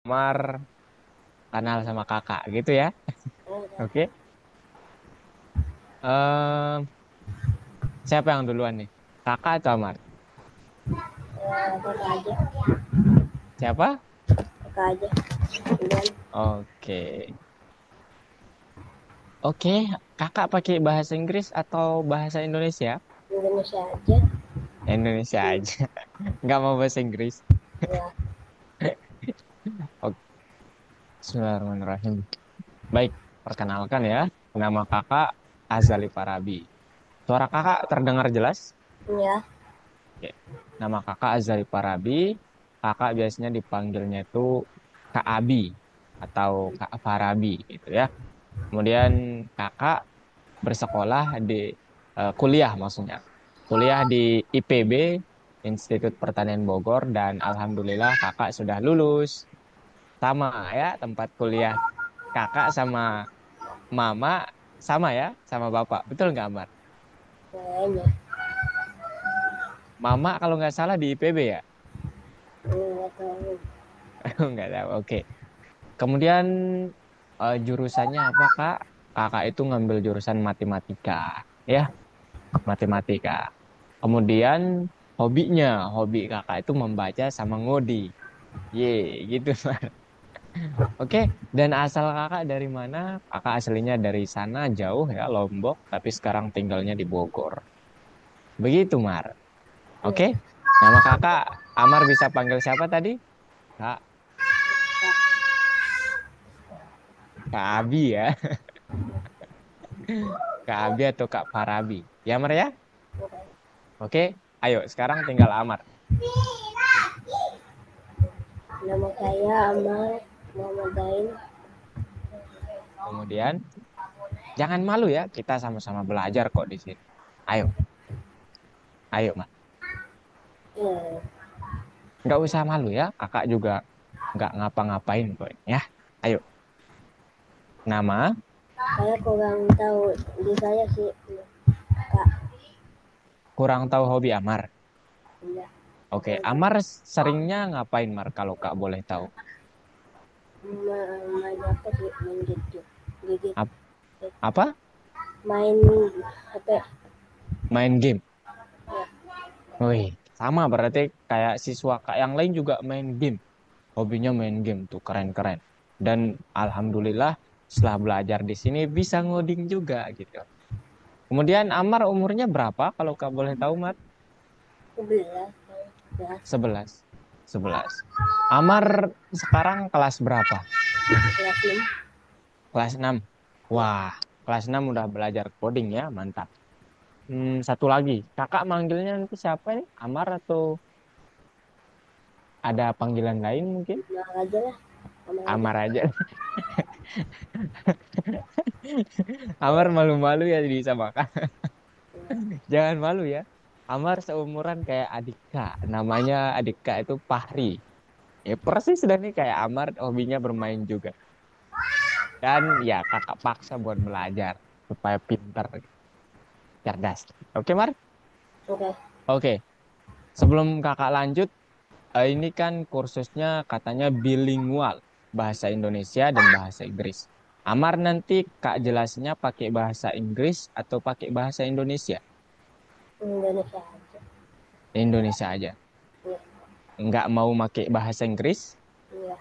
Amar kenal sama kakak gitu ya. Udah. Oke. Ehm, Siapa yang duluan nih? Kakak atau Amar? Kakak aja. Siapa? Kakak aja. Duluan. Oke. Oke, kakak pakai bahasa Inggris atau bahasa Indonesia? Indonesia aja. Indonesia aja. Nggak mau bahasa Inggris. Ya. Oke, Bismillahirrahmanirrahim. Baik, perkenalkan ya. Nama kakak Azali Parabi. Suara kakak terdengar jelas? Ya. Oke. Nama kakak Azali Parabi. Kakak biasanya dipanggilnya itu Kak Abi atau Kak Farabi gitu ya. Kemudian kakak bersekolah di kuliah maksudnya. Kuliah di IPB, Institut Pertanian Bogor dan alhamdulillah kakak sudah lulus. Sama ya tempat kuliah kakak sama mama sama ya sama bapak. Betul nggak Amar? Kayaknya. Mama kalau nggak salah di IPB ya? Nggak tahu. Nggak tahu. Oke. Kemudian jurusannya apa Kak? Kakak itu ngambil jurusan matematika, ya, matematika. Kemudian hobi kakak itu membaca sama ngoding. Ye, gitu. Oke, dan asal kakak dari mana? Kakak aslinya dari sana jauh ya, Lombok, tapi sekarang tinggalnya di Bogor. Begitu, Mar. Oke, Ya. nama kakak Amar bisa panggil siapa tadi? Kak, Kak Abi ya. Kak Abi atau Kak Parabi. Ya, Mar ya? Oke. Oke, ayo sekarang tinggal Amar. Nama saya Amal Muhammad Zain. Kemudian, jangan malu ya, kita sama-sama belajar kok di sini. Ayo, ayo, Mas. Ya. Nggak usah malu ya, kakak juga nggak ngapa-ngapain kok. Ya, ayo. Nama, Saya kurang tahu di saya sih. Kak. kurang tahu hobi Amar. Ya. Oke, Kurang tahu. Amar seringnya ngapain, Mar, kalau kak boleh tahu? Main apa sih? Main gitu. Gigit. Ap- Apa? Main HP. Main game. Ya. Wih, sama berarti kayak siswa kak yang lain juga main game. Hobinya main game tuh, keren-keren. Dan alhamdulillah setelah belajar di sini bisa ngoding juga gitu. Kemudian Amar umurnya berapa kalau kak boleh tahu, Mar? 11. Ya. 11. 11. Amar sekarang kelas berapa? Kelas 6. Kelas 6. Ya. Wah, kelas 6 udah belajar coding ya, mantap. Satu lagi, kakak manggilnya nanti siapa nih? Amar atau ada panggilan lain mungkin? Nah aja lah. Sama aja. Amar aja. Amar malu-malu ya disamakan. Ya. Jangan malu ya. Amar seumuran kayak adik kak. Namanya adik kak itu Fahri. Ya persis sudah nih kayak Amar hobinya bermain juga. Dan ya kakak paksa buat belajar supaya pintar, cerdas. Oke, Mar? Oke. Oke, sebelum kakak lanjut, ini kan kursusnya katanya bilingual, bahasa Indonesia dan bahasa Inggris. Amar nanti kak jelasnya pakai bahasa Inggris atau pakai bahasa Indonesia? Indonesia aja. Indonesia aja. Iya. Nggak mau pakai bahasa Inggris Iya.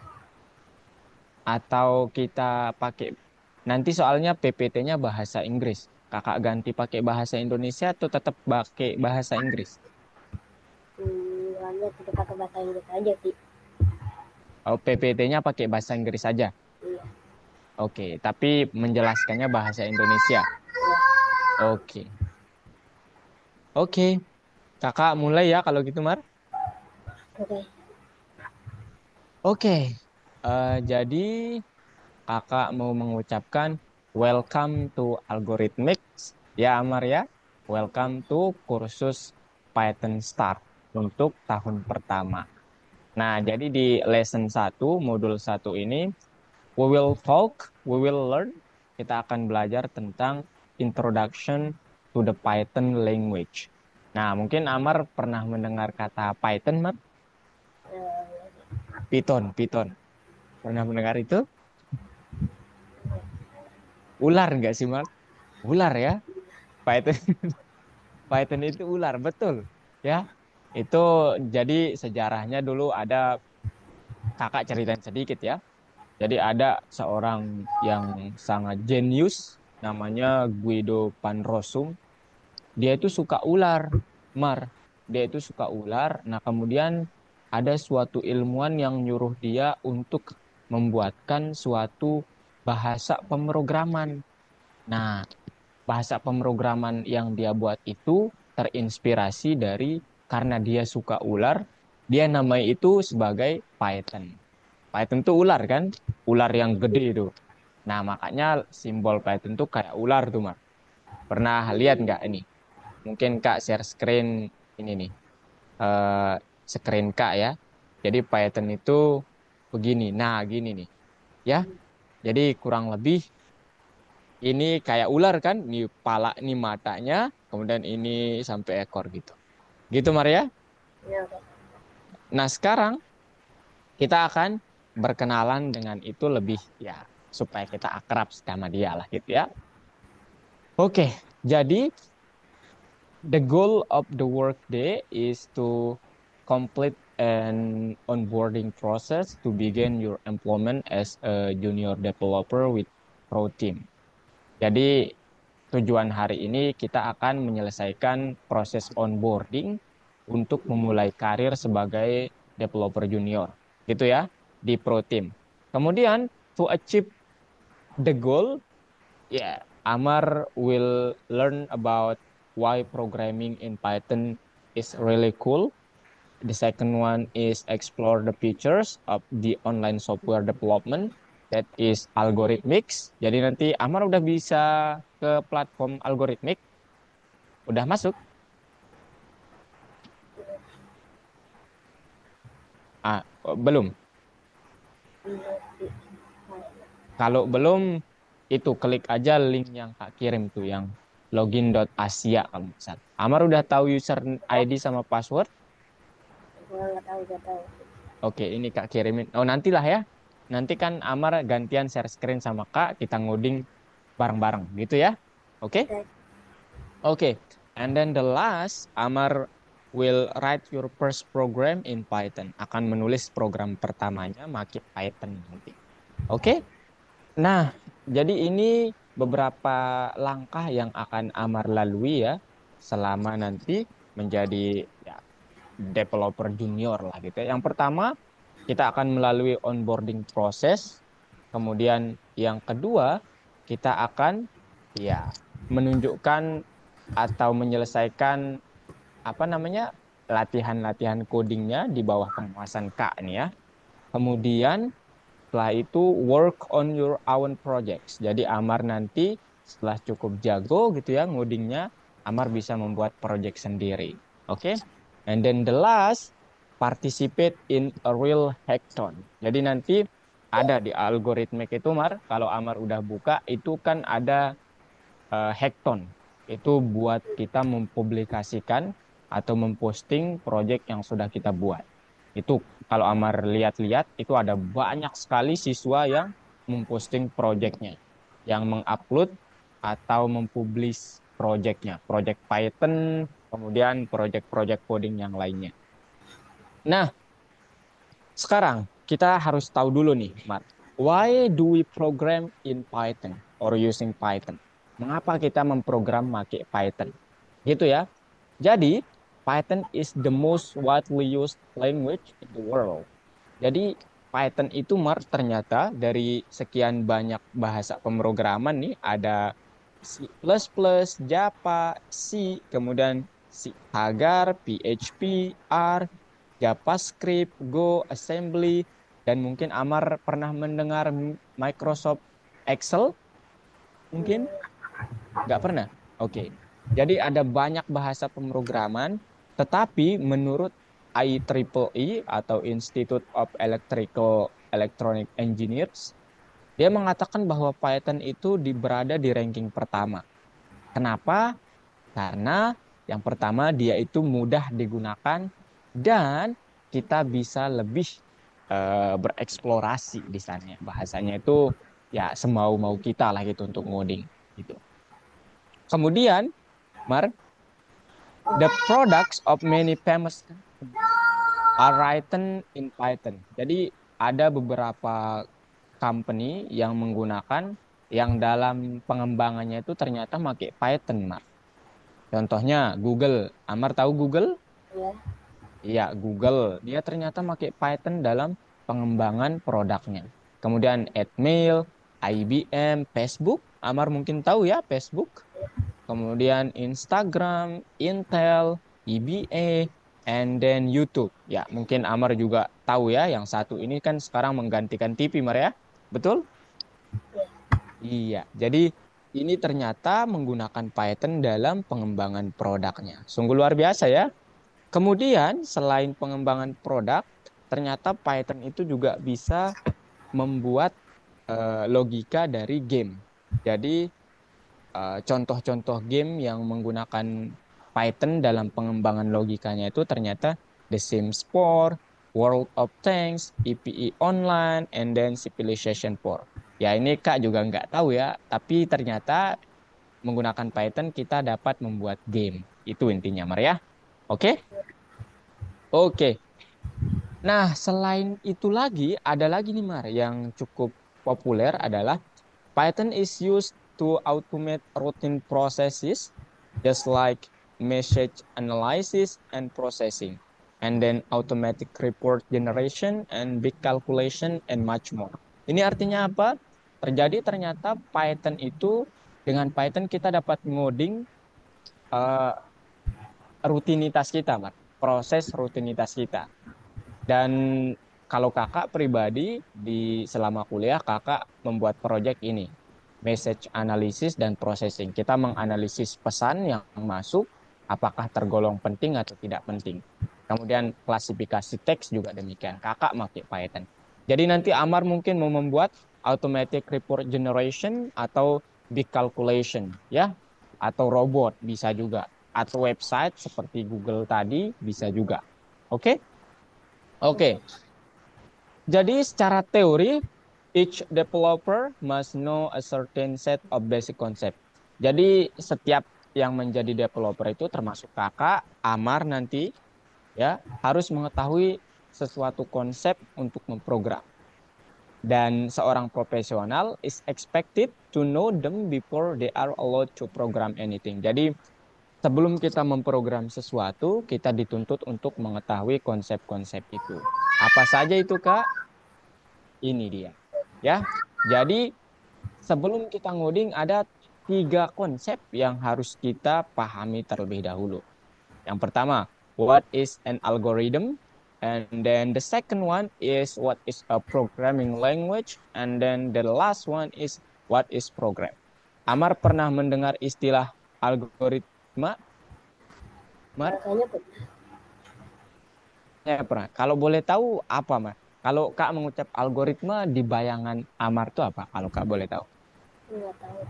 atau kita pakai nanti soalnya PPT-nya bahasa Inggris. Kakak ganti pakai bahasa Indonesia atau tetap pakai bahasa Inggris? Hanya kita pakai bahasa Inggris aja sih. Oh, PPT-nya pakai bahasa Inggris saja. Iya. Oke, tapi menjelaskannya bahasa Indonesia. Iya. Oke. Oke, kakak mulai ya kalau gitu, Mar. Oke. Oke, jadi kakak mau mengucapkan welcome to Algorithmics ya, Amar ya. Welcome to kursus Python Start untuk tahun pertama. Nah, jadi di lesson 1, modul 1 ini, we will talk, we will learn. Kita akan belajar tentang introduction to the Python language. Nah, mungkin Amar pernah mendengar kata Python, Mar? Eh, Python, Python. Pernah mendengar itu? Ular enggak sih, Mark? Ular ya. Python, Python itu ular, betul. Ya. Itu jadi sejarahnya dulu ada kakak ceritain sedikit ya. Jadi ada seorang yang sangat jenius namanya Guido Panrosum. Dia itu suka ular, Mar. Dia itu suka ular. Nah, kemudian ada suatu ilmuwan yang nyuruh dia untuk membuatkan suatu bahasa pemrograman. Nah, bahasa pemrograman yang dia buat itu terinspirasi dari karena dia suka ular, dia namai itu sebagai Python. Python itu ular kan? Ular yang gede itu. Nah, makanya simbol Python tuh kayak ular tuh, Mar. Pernah lihat nggak ini? Mungkin Kak share screen ini nih. eh Screen Kak ya. Jadi Python itu begini. Nah, gini nih. Ya. Jadi kurang lebih ini kayak ular kan? Ini pala, ini matanya. Kemudian ini sampai ekor gitu. Gitu, Maria. Ya, Kak. Nah, sekarang kita akan berkenalan dengan itu lebih ya supaya kita akrab sama dia lah gitu ya. Oke, jadi the goal of the workday is to complete an onboarding process to begin your employment as a junior developer with Pro Team. Jadi tujuan hari ini kita akan menyelesaikan proses onboarding untuk memulai karir sebagai developer junior. Gitu ya, di Pro Team. Kemudian to achieve the goal, yeah, Amar will learn about why programming in Python is really cool. The second one is explore the features of the online software development that is algorithmics. Jadi nanti Amar udah bisa ke platform algoritmik, udah masuk. Belum. Kalau belum, itu klik aja link yang Kak kirim tuh yang login.asia kalau nggak salah. Amar udah tahu user ID sama password? Gua nggak tahu, nggak tahu. Oke, ini Kak kirimin. Oh, nantilah ya. Nanti kan Amar gantian share screen sama Kak, kita ngoding bareng-bareng gitu ya. Oke? Oke. Oke. And then the last, Amar will write your first program in Python. Akan menulis program pertamanya pakai Python nanti. Oke? Nah, jadi ini beberapa langkah yang akan Amar lalui ya selama nanti menjadi ya, developer junior lah gitu ya. Yang pertama, kita akan melalui onboarding proses. Kemudian yang kedua, kita akan ya menunjukkan atau menyelesaikan apa namanya latihan-latihan codingnya di bawah pengawasan Kak nih ya. Kemudian setelah itu work on your own projects. Jadi Amar nanti setelah cukup jago gitu ya ngodingnya, Amar bisa membuat project sendiri. Oke? Okay? And then the last, participate in a real hackathon. Jadi nanti ada di algoritmik itu Mar, kalau Amar udah buka itu kan ada hackathon. Itu buat kita mempublikasikan atau memposting project yang sudah kita buat. Itu kalau Amar lihat-lihat itu ada banyak sekali siswa yang memposting projectnya, yang mengupload atau mempublish projectnya, project Python, kemudian project-project coding yang lainnya. Nah, sekarang kita harus tahu dulu nih, Mat. Why do we program in Python or using Python? Mengapa kita memprogram pakai Python? Gitu ya. Jadi, Python is the most widely used language in the world. Jadi, Python itu ternyata dari sekian banyak bahasa pemrograman nih, ada C++, Java, C, kemudian C Hagar, PHP, R, JavaScript, Go, Assembly, dan mungkin Amar pernah mendengar Microsoft Excel? Mungkin nggak pernah. Oke. Jadi ada banyak bahasa pemrograman, tetapi menurut IEEE atau Institute of Electrical Electronic Engineers, dia mengatakan bahwa Python itu berada di ranking pertama. Kenapa? Karena yang pertama dia itu mudah digunakan dan kita bisa lebih bereksplorasi di sana. Bahasanya itu ya semau-mau kita lah gitu untuk ngoding gitu. Kemudian, Mar, the products of many famous companies are written in Python. Jadi ada beberapa company yang menggunakan yang dalam pengembangannya itu ternyata pakai Python, Mar. Contohnya Google. Amar tahu Google? Ya. Iya, Google. Dia ternyata pakai Python dalam pengembangan produknya. Kemudian Admail, IBM, Facebook. Amar mungkin tahu ya Facebook. Kemudian Instagram, Intel, EBA, and then YouTube. Ya, mungkin Amar juga tahu ya, yang satu ini kan sekarang menggantikan TV, Mar ya. Betul? Iya. Jadi ini ternyata menggunakan Python dalam pengembangan produknya. Sungguh luar biasa ya. Kemudian selain pengembangan produk, ternyata Python itu juga bisa membuat logika dari game. Jadi contoh-contoh game yang menggunakan Python dalam pengembangan logikanya itu ternyata The Sims 4, World of Tanks, EPE Online, and then Civilization 4. Ya ini Kak juga nggak tahu ya, tapi ternyata menggunakan Python kita dapat membuat game. Itu intinya, Maria. Oke? Oke. Nah, selain itu lagi, ada lagi nih Mar, yang cukup populer adalah Python is used to automate routine processes just like message analysis and processing, and then automatic report generation and big calculation and much more. Ini artinya apa? Ternyata Python itu dengan Python kita dapat ngoding eh, rutinitas kita, Mar. Proses rutinitas kita. Dan kalau kakak pribadi di selama kuliah kakak membuat proyek ini, message analysis dan processing. Kita menganalisis pesan yang masuk, apakah tergolong penting atau tidak penting. Kemudian klasifikasi teks juga demikian. Kakak pakai Python. Jadi nanti Amar mungkin mau membuat automatic report generation atau big calculation, ya, atau robot bisa juga, atau website seperti Google tadi bisa juga. Oke? Oke. Jadi secara teori, each developer must know a certain set of basic concept. Jadi setiap yang menjadi developer itu termasuk kakak, Amar nanti ya harus mengetahui sesuatu konsep untuk memprogram. Dan seorang profesional is expected to know them before they are allowed to program anything. Jadi sebelum kita memprogram sesuatu, kita dituntut untuk mengetahui konsep-konsep itu. Apa saja itu, Kak? Ini dia. Ya. Jadi sebelum kita ngoding ada 3 konsep yang harus kita pahami terlebih dahulu. Yang pertama, what is an algorithm? And then the second one is what is a programming language? And then the last one is what is program? Amar pernah mendengar istilah algoritma? Mar? Makanya Ya pernah. Kalau boleh tahu apa, Mar? Kalau Kak mengucap algoritma di bayangan Amar itu apa? Kalau Kak boleh tahu. nggak tahu.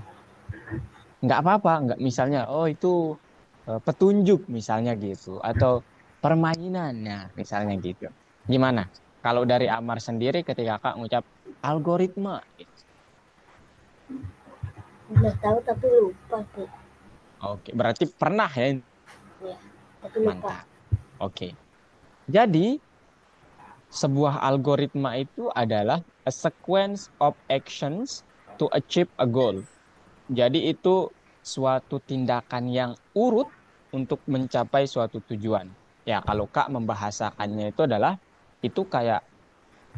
Nggak apa-apa, nggak misalnya, oh itu petunjuk misalnya gitu, atau permainannya misalnya gitu. Gimana? Kalau dari Amar sendiri ketika Kak ngucap algoritma, gitu. Udah tahu tapi lupa sih. Oke, berarti pernah ya, Ya, tapi lupa. mantap. Oke, jadi sebuah algoritma itu adalah a sequence of actions to achieve a goal. Jadi itu suatu tindakan yang urut untuk mencapai suatu tujuan. Ya, kalau Kak membahasakannya itu adalah itu kayak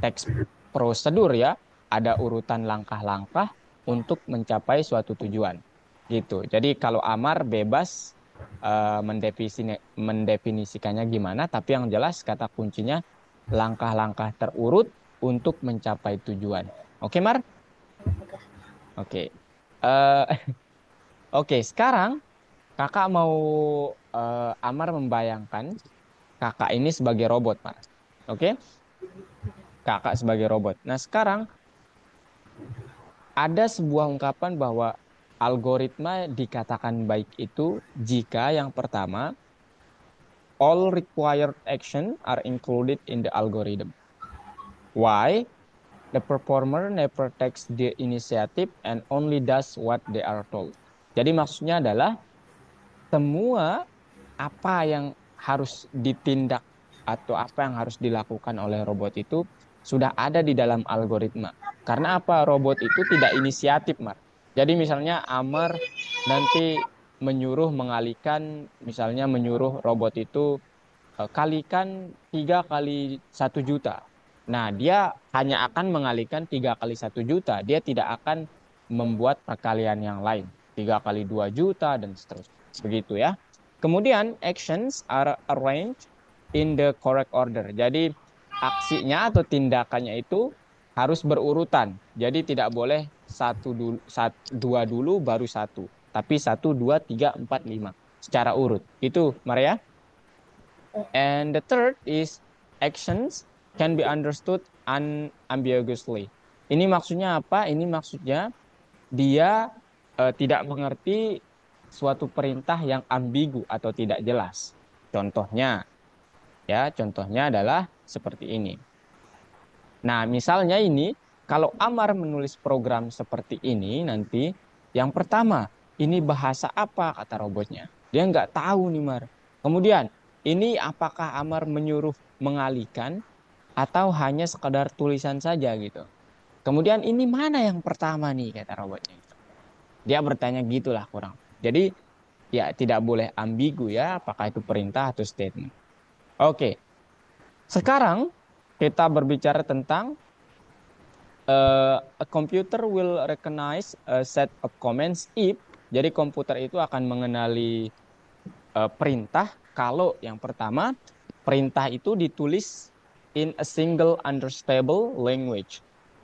teks prosedur ya, ada urutan langkah-langkah untuk mencapai suatu tujuan. Gitu. Jadi kalau Amar bebas mendefinisikannya gimana, tapi yang jelas kata kuncinya langkah-langkah terurut untuk mencapai tujuan. Oke, Mar? Oke. Eh, Oke, sekarang kakak mau Amar membayangkan kakak ini sebagai robot, Pak. Oke, kakak sebagai robot. Nah, sekarang ada sebuah ungkapan bahwa algoritma dikatakan baik itu jika yang pertama, all required action are included in the algorithm. Why? The performer never takes the initiative and only does what they are told. Jadi maksudnya adalah semua apa yang harus ditindak atau apa yang harus dilakukan oleh robot itu sudah ada di dalam algoritma. Karena apa? Robot itu tidak inisiatif, Mar. Jadi misalnya Amar nanti mengalihkan, misalnya menyuruh robot itu kalikan 3 kali 1 juta. Nah, dia hanya akan mengalihkan 3 kali 1 juta. Dia tidak akan membuat perkalian yang lain. 3 kali 2 juta dan seterusnya. Begitu ya. Kemudian actions are arranged in the correct order. Jadi aksinya atau tindakannya itu harus berurutan. Jadi tidak boleh dua dulu baru satu. Tapi 1, 2, 3, 4, 5 secara urut. Itu, Maria. And the third is actions can be understood unambiguously. Ini maksudnya apa? Ini maksudnya dia tidak mengerti suatu perintah yang ambigu atau tidak jelas. Contohnya, contohnya adalah seperti ini. Nah, misalnya ini, kalau Amar menulis program seperti ini nanti, yang pertama, ini bahasa apa kata robotnya? Dia nggak tahu nih, Mar. Kemudian, ini apakah Amar menyuruh mengalihkan atau hanya sekedar tulisan saja gitu. Kemudian ini mana yang pertama nih kata robotnya. Dia bertanya gitulah kurang. Jadi ya tidak boleh ambigu ya apakah itu perintah atau statement. Oke. Sekarang kita berbicara tentang a computer will recognize a set of commands if. Jadi komputer itu akan mengenali perintah kalau yang pertama perintah itu ditulis in a single understandable language.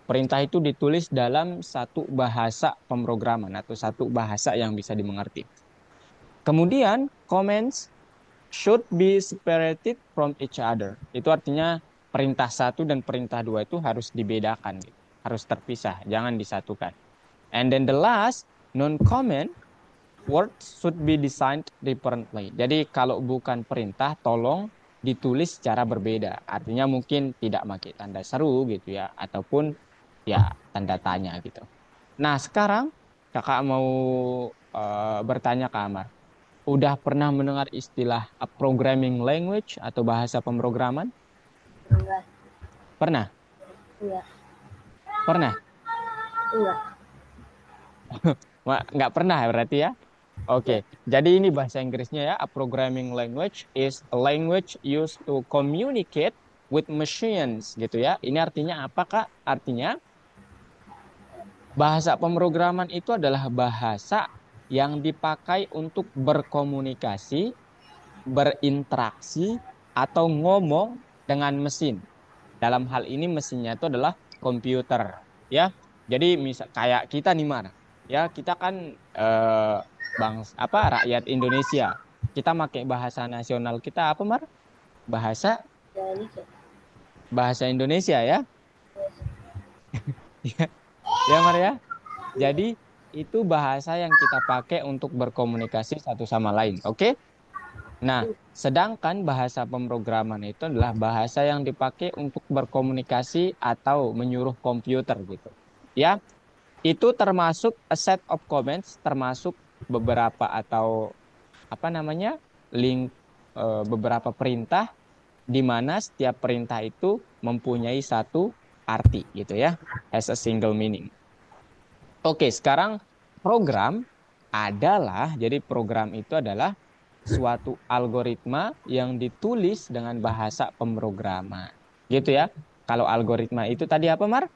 Perintah itu ditulis dalam satu bahasa pemrograman atau satu bahasa yang bisa dimengerti. Kemudian commands should be separated from each other. Itu artinya perintah satu dan perintah dua itu harus dibedakan, gitu. Harus terpisah, jangan disatukan. And then the last non-command words should be designed differently. Jadi kalau bukan perintah, tolong ditulis secara berbeda. Artinya mungkin tidak pakai tanda seru gitu ya, ataupun ya tanda tanya gitu. Nah sekarang kakak mau bertanya ke Amar. Udah pernah mendengar istilah programming language atau bahasa pemrograman? Enggak. Pernah? Enggak. Pernah? Enggak. Nggak pernah berarti ya? Oke, jadi ini bahasa Inggrisnya ya. A programming language is a language used to communicate with machines gitu ya. Ini artinya apa Kak? Artinya bahasa pemrograman itu adalah bahasa yang dipakai untuk berkomunikasi, berinteraksi, atau ngomong dengan mesin. Dalam hal ini mesinnya itu adalah komputer, ya. Jadi misal kayak kita nih Mar, ya kita kan rakyat Indonesia. Kita pakai bahasa nasional kita apa Mar? Bahasa Indonesia. bahasa Indonesia ya. Ya Mar ya. Jadi itu bahasa yang kita pakai untuk berkomunikasi satu sama lain. Oke? Nah, sedangkan bahasa pemrograman itu adalah bahasa yang dipakai untuk berkomunikasi atau menyuruh komputer gitu. Ya, itu termasuk a set of commands, termasuk beberapa atau apa namanya? Beberapa perintah di mana setiap perintah itu mempunyai satu arti gitu ya, as a single meaning. Oke, sekarang program jadi program itu adalah suatu algoritma yang ditulis dengan bahasa pemrograman. Gitu ya. Kalau algoritma itu tadi apa, Mar?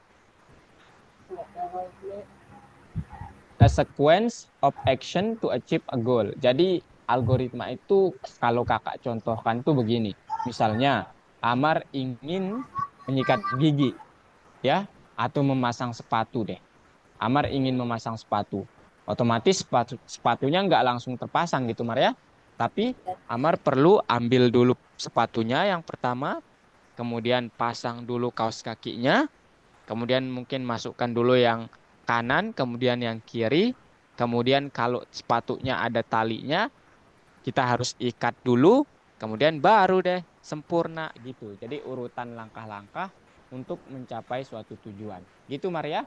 A sequence of action to achieve a goal. Jadi algoritma itu kalau kakak contohkan tuh begini. Misalnya, Amar ingin menyikat gigi, ya, atau memasang sepatu deh. Amar ingin memasang sepatu. Otomatis sepatunya nggak langsung terpasang gitu, Mar ya. Tapi Amar perlu ambil dulu sepatunya yang pertama, kemudian pasang dulu kaos kakinya, kemudian mungkin masukkan dulu yang kanan, kemudian yang kiri, kemudian kalau sepatunya ada talinya, kita harus ikat dulu, kemudian baru deh sempurna gitu. Jadi urutan langkah-langkah untuk mencapai suatu tujuan. Gitu Maria?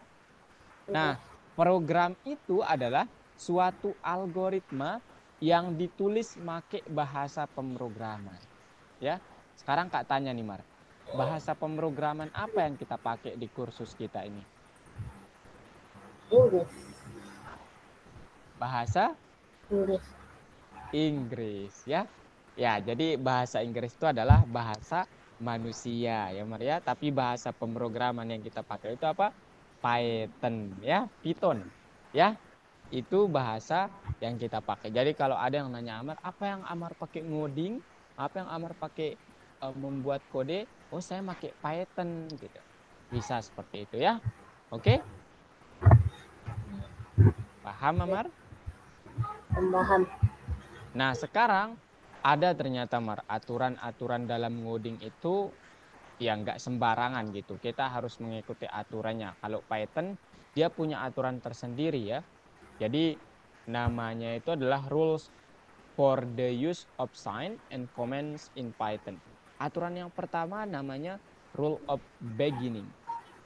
Nah, program itu adalah suatu algoritma yang ditulis pakai bahasa pemrograman. Ya, sekarang Kak tanya nih Mar, bahasa pemrograman apa yang kita pakai di kursus kita ini? Inggris. Bahasa Inggris. Inggris ya. Ya, jadi bahasa Inggris itu adalah bahasa manusia ya Maria, tapi bahasa pemrograman yang kita pakai itu apa? Python ya, Python. Ya, itu bahasa yang kita pakai. Jadi kalau ada yang nanya Amar, apa yang Amar pakai ngoding? Apa yang Amar pakai membuat kode? Oh, saya pakai Python gitu. Bisa seperti itu ya. Oke? Paham Amar? Paham. Nah, sekarang ada ternyata Mar aturan-aturan dalam ngoding itu ya nggak sembarangan gitu. Kita harus mengikuti aturannya. Kalau Python dia punya aturan tersendiri ya. Jadi namanya itu adalah rules for the use of sign and comments in Python. Aturan yang pertama namanya rule of beginning.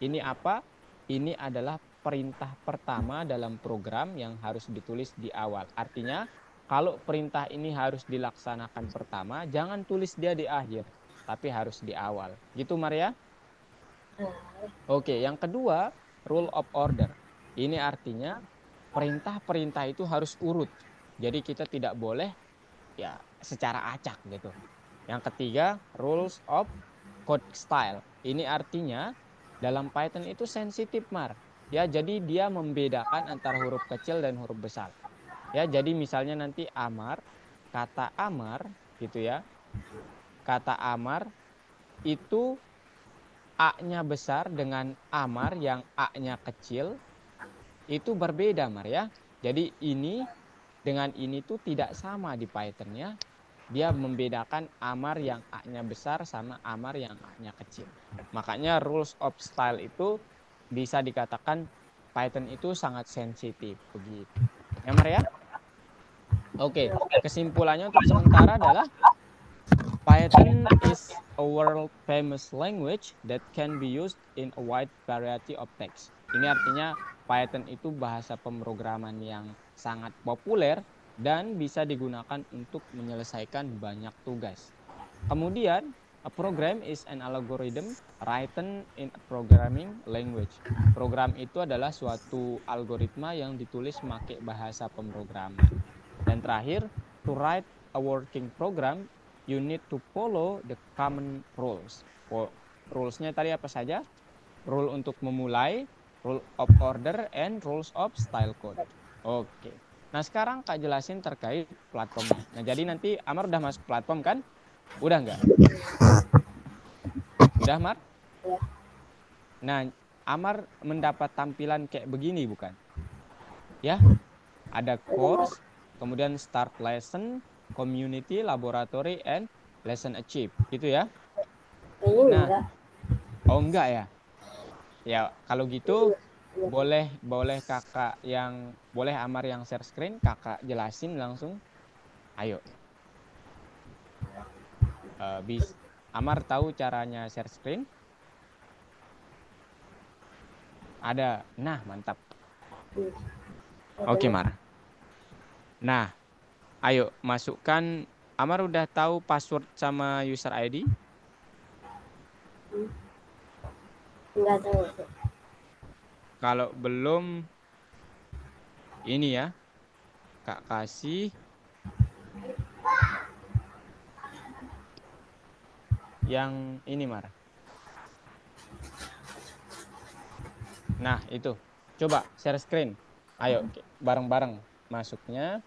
Ini apa? Ini adalah perintah pertama dalam program yang harus ditulis di awal. Artinya, kalau perintah ini harus dilaksanakan pertama, jangan tulis dia di akhir, tapi harus di awal. Gitu, Maria? Oke, yang kedua, rule of order. Ini artinya perintah-perintah itu harus urut. Jadi kita tidak boleh ya secara acak gitu. Yang ketiga, rules of code style. Ini artinya dalam Python itu sensitif, Mar. Ya, jadi dia membedakan antara huruf kecil dan huruf besar. Ya, jadi misalnya nanti kata Amar gitu ya. Kata Amar itu A-nya besar dengan Amar yang A-nya kecil itu berbeda, Mar ya. Jadi ini dengan ini tuh tidak sama di Python-nya. Dia membedakan Amar yang A-nya besar sama Amar yang A-nya kecil. Makanya rules of style itu bisa dikatakan Python itu sangat sensitif begitu. Ya, Mar ya? Oke, kesimpulannya untuk sementara adalah Python is a world famous language that can be used in a wide variety of text. Ini artinya Python itu bahasa pemrograman yang sangat populer dan bisa digunakan untuk menyelesaikan banyak tugas. Kemudian, a program is an algorithm written in a programming language. Program itu adalah suatu algoritma yang ditulis memakai bahasa pemrograman. Dan terakhir, to write a working program, you need to follow the common rules. Rules-nya tadi apa saja? Rule untuk memulai, rule of order, and rules of style code. Oke. Nah, sekarang Kak jelasin terkait platformnya. Nah, jadi nanti Amar udah masuk platform kan? Udah nggak? Udah, Mar? Ya. Nah, Amar mendapat tampilan kayak begini bukan? Ya, ada course, kemudian start lesson, community, laboratory, and lesson achieve. Gitu ya? Kayaknya Nah, enggak. oh enggak ya? Ya, kalau gitu Ya. boleh kakak yang, boleh Amar yang share screen, kakak jelasin langsung. Ayo. Amar tahu caranya share screen? Ada. Nah, mantap. Oke, Mar. Nah, ayo masukkan. Amar udah tahu password sama user ID? Enggak tahu. Kalau belum, ini ya, Kak kasih yang ini, Mar. Nah, itu. Coba share screen. Ayo, bareng-bareng masuknya.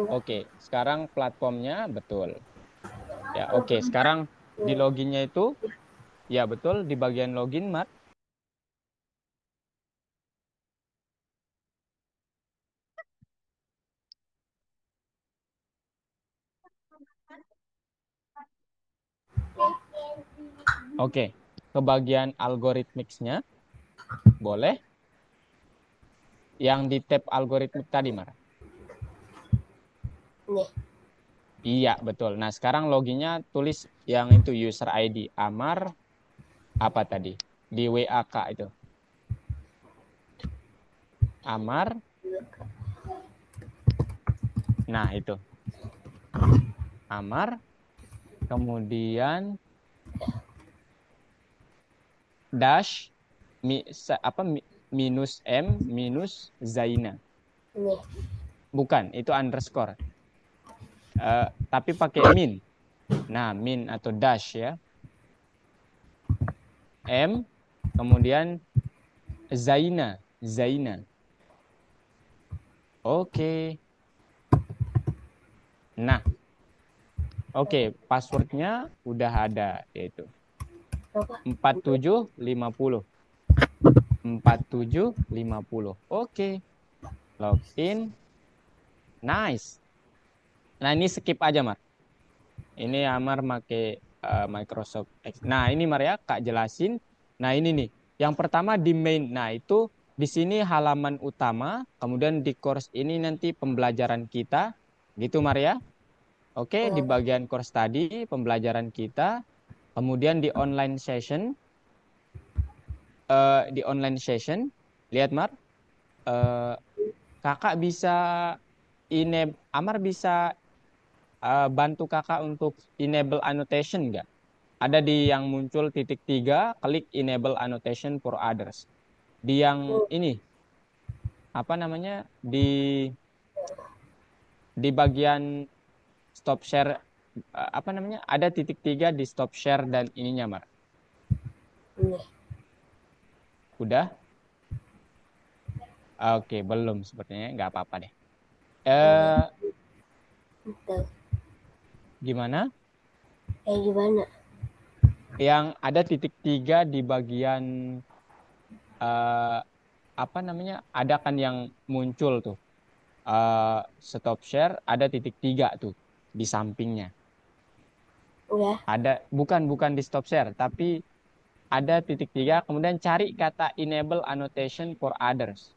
Oke, sekarang platformnya betul. Ya, oke. Sekarang di loginnya itu, ya betul, di bagian login, Mar. Oke, ke bagian algoritmiknya, boleh. Yang di tab algoritmik tadi, Mar. Nih. Iya, betul. Nah, sekarang loginnya tulis yang itu user ID Amar apa tadi di WA Kak itu Amar. Nah itu Amar, kemudian dash minus M minus Zaina. Ini. Bukan, itu underscore. Tapi pakai min. Nah, min atau dash ya. M, kemudian Zaina. Zaina. Oke. Nah, oke. Passwordnya udah ada, yaitu Apa? 4750. 4750. Oke. Login. Nice. Nah, ini skip aja, Mar. Ini Amar make Microsoft Excel. Nah, ini Maria Kak jelasin. Nah, ini nih. Yang pertama di main. Nah, itu di sini halaman utama, kemudian di course ini nanti pembelajaran kita. Gitu Maria. Oke, di bagian course tadi pembelajaran kita. Kemudian di online session, lihat Mar, Kakak bisa Amar bisa bantu Kakak untuk enable annotation nggak? Ada di yang muncul *3, klik enable annotation for others. Di yang ini, apa namanya, di bagian stop share, apa namanya, ada *3 di stop share dan ininya, Mar. Ini. Udah? Oke, belum sepertinya, nggak apa-apa deh. Betul. Gimana? Gimana? Yang ada *3 di bagian eh, apa namanya? Ada kan yang muncul tuh. Stop share ada *3 tuh di sampingnya. Udah. Ada bukan di stop share, tapi ada *3, kemudian cari kata enable annotation for others.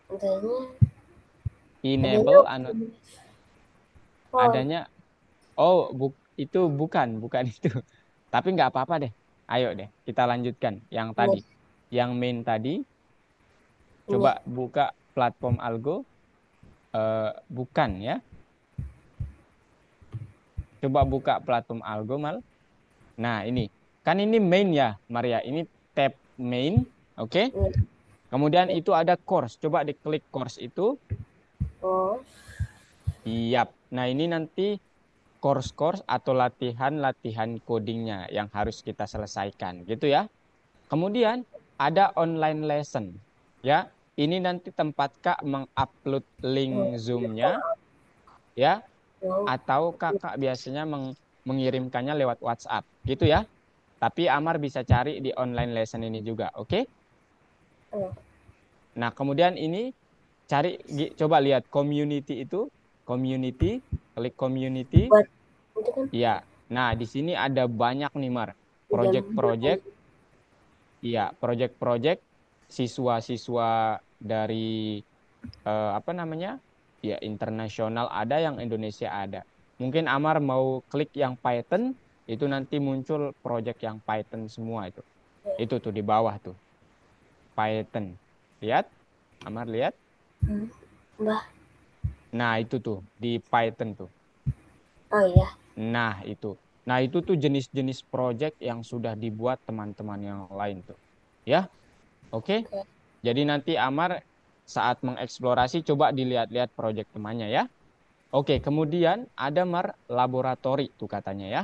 Adanya. Adanya. Enable Oh. adanya. Oh, itu bukan itu. Tapi nggak apa-apa deh. Ayo deh, kita lanjutkan yang tadi. Ini. Yang main tadi, Ini. coba buka platform Algo. Bukan ya. Coba buka platform Algo, Mal. Nah, ini. Kan ini main ya, Maria. Ini tab main. Oke. Ini. Kemudian itu ada course. Coba diklik course itu. Oh. Siap. Nah, ini nanti course-course atau latihan-latihan codingnya yang harus kita selesaikan. Gitu ya. Kemudian ada online lesson. Ya. Ini nanti tempat Kak mengupload link Oh. Zoom-nya. Ya. Oh. Atau Kakak biasanya mengirimkannya lewat WhatsApp. Gitu ya. Tapi Amar bisa cari di online lesson ini juga. Oke. Oh. Nah, kemudian ini coba lihat community itu, community, klik community. Buat itu kan Iya. Nah, di sini ada banyak nih, Mar. jam Project-project, iya, project-project siswa-siswa dari apa namanya? Ya, internasional ada, yang Indonesia ada. Mungkin Amar mau klik yang Python, itu nanti muncul project yang Python semua itu. Itu tuh di bawah tuh, Python. Lihat, Amar lihat. Mbah. Nah, itu tuh di Python tuh. Oh iya. Nah, itu. Nah, itu tuh jenis-jenis project yang sudah dibuat teman-teman yang lain tuh. Ya, oke. Oke. Jadi nanti Amar saat mengeksplorasi coba dilihat-lihat project temannya ya. Oke, kemudian ada Mar laboratori tuh katanya ya.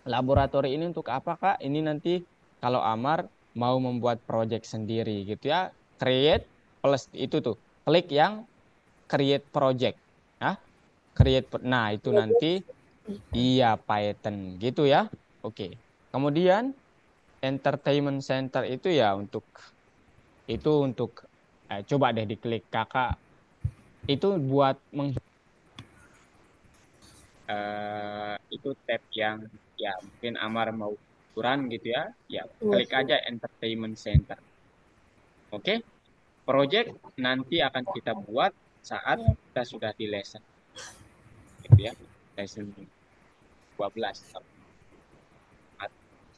Laboratori ini untuk apa, Kak? Ini nanti kalau Amar mau membuat project sendiri gitu ya. Create plus itu tuh. Klik yang create project. Nah, nah, itu nanti iya Python gitu ya. Oke. Kemudian entertainment center itu ya untuk coba deh diklik Kakak. Itu buat itu tab yang ya mungkin Amar mau kurang gitu ya. Ya, Ini. klik aja entertainment center. Oke. Project nanti akan kita buat saat kita sudah di lesson gitu ya. Lesson. 12.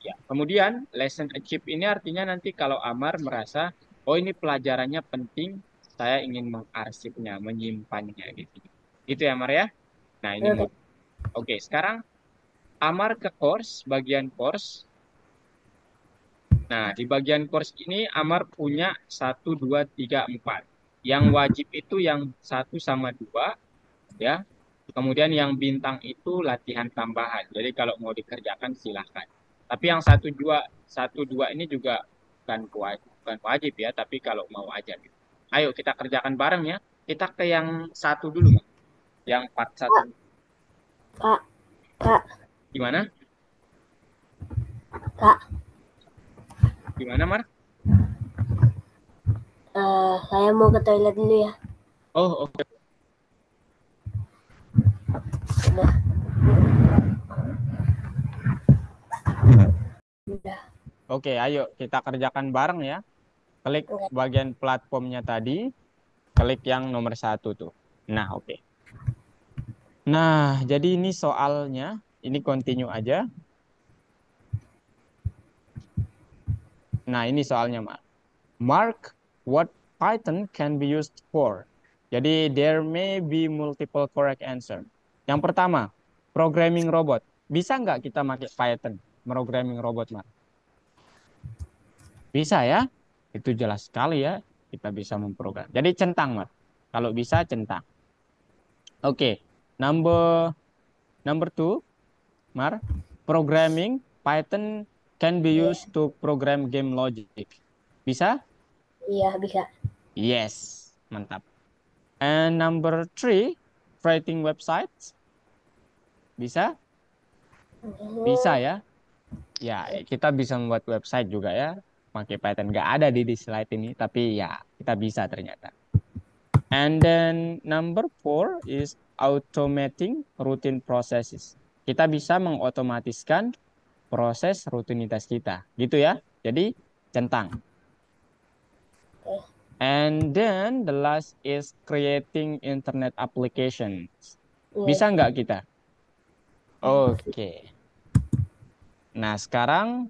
Ya. Kemudian lesson achieve ini artinya nanti kalau Amar merasa, oh ini pelajarannya penting, saya ingin mengarsipnya, menyimpannya gitu. Gitu ya Amar ya. Nah ini Oke. mau. Oke, sekarang Amar ke course, bagian course. Nah, di bagian course ini Amar punya 1, 2, 3, 4. Yang wajib itu yang 1 sama 2, ya. Kemudian yang bintang itu latihan tambahan. Jadi kalau mau dikerjakan silahkan. Tapi yang 1, 2 ini juga bukan wajib ya, tapi kalau mau aja gitu. Ayo kita kerjakan bareng ya. Kita ke yang satu dulu, Mas. Yang part satu. Kak, Kak, Kak, Gimana? Kak. Gimana, Mar? Saya mau ke toilet dulu ya. Oh, oke. Udah. Udah. Oke, ayo kita kerjakan bareng ya. Klik Oke. bagian platformnya tadi, klik yang nomor 1 tuh. Nah, oke. Nah, jadi ini soalnya, ini continue aja. Nah, ini soalnya, Mark. Mark what Python can be used for. Jadi, there may be multiple correct answer. Yang pertama, programming robot. Bisa nggak kita pakai Python, programming robot, Mark? Bisa ya? Itu jelas sekali ya, kita bisa memprogram. Jadi, centang, Mark. Kalau bisa, centang. Oke, number two, Mar, programming Python can be Iya, used to program game logic. Bisa? iya bisa. Yes, mantap. And number three, writing websites. Bisa? Bisa ya? Ya, kita bisa membuat website juga ya. Pakai Python. Nggak ada di slide ini, tapi ya kita bisa ternyata. And then number four is automating routine processes. Kita bisa mengotomatiskan proses rutinitas kita. Gitu ya. Jadi centang. Oke. And then the last is creating internet applications. Iya, Bisa nggak kita? Oke. Nah, sekarang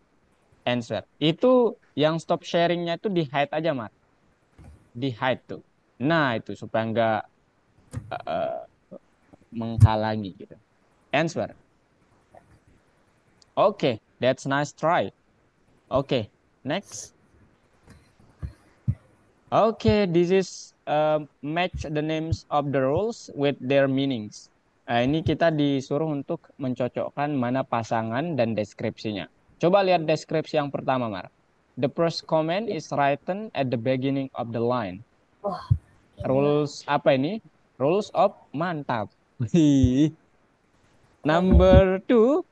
answer. Itu yang stop sharingnya itu di hide aja, Mat. Di hide tuh. Nah, itu supaya nggak eh, menghalangi gitu. Answer. Oke, that's nice try. Oke, next. Oke, this is match the names of the rules with their meanings. Nah, ini kita disuruh untuk mencocokkan mana pasangan dan deskripsinya. Coba lihat deskripsi yang pertama, Mar. The first comment is written at the beginning of the line. wah, ini mah. Rules apa ini? Rules of mantap. Komen. Number two,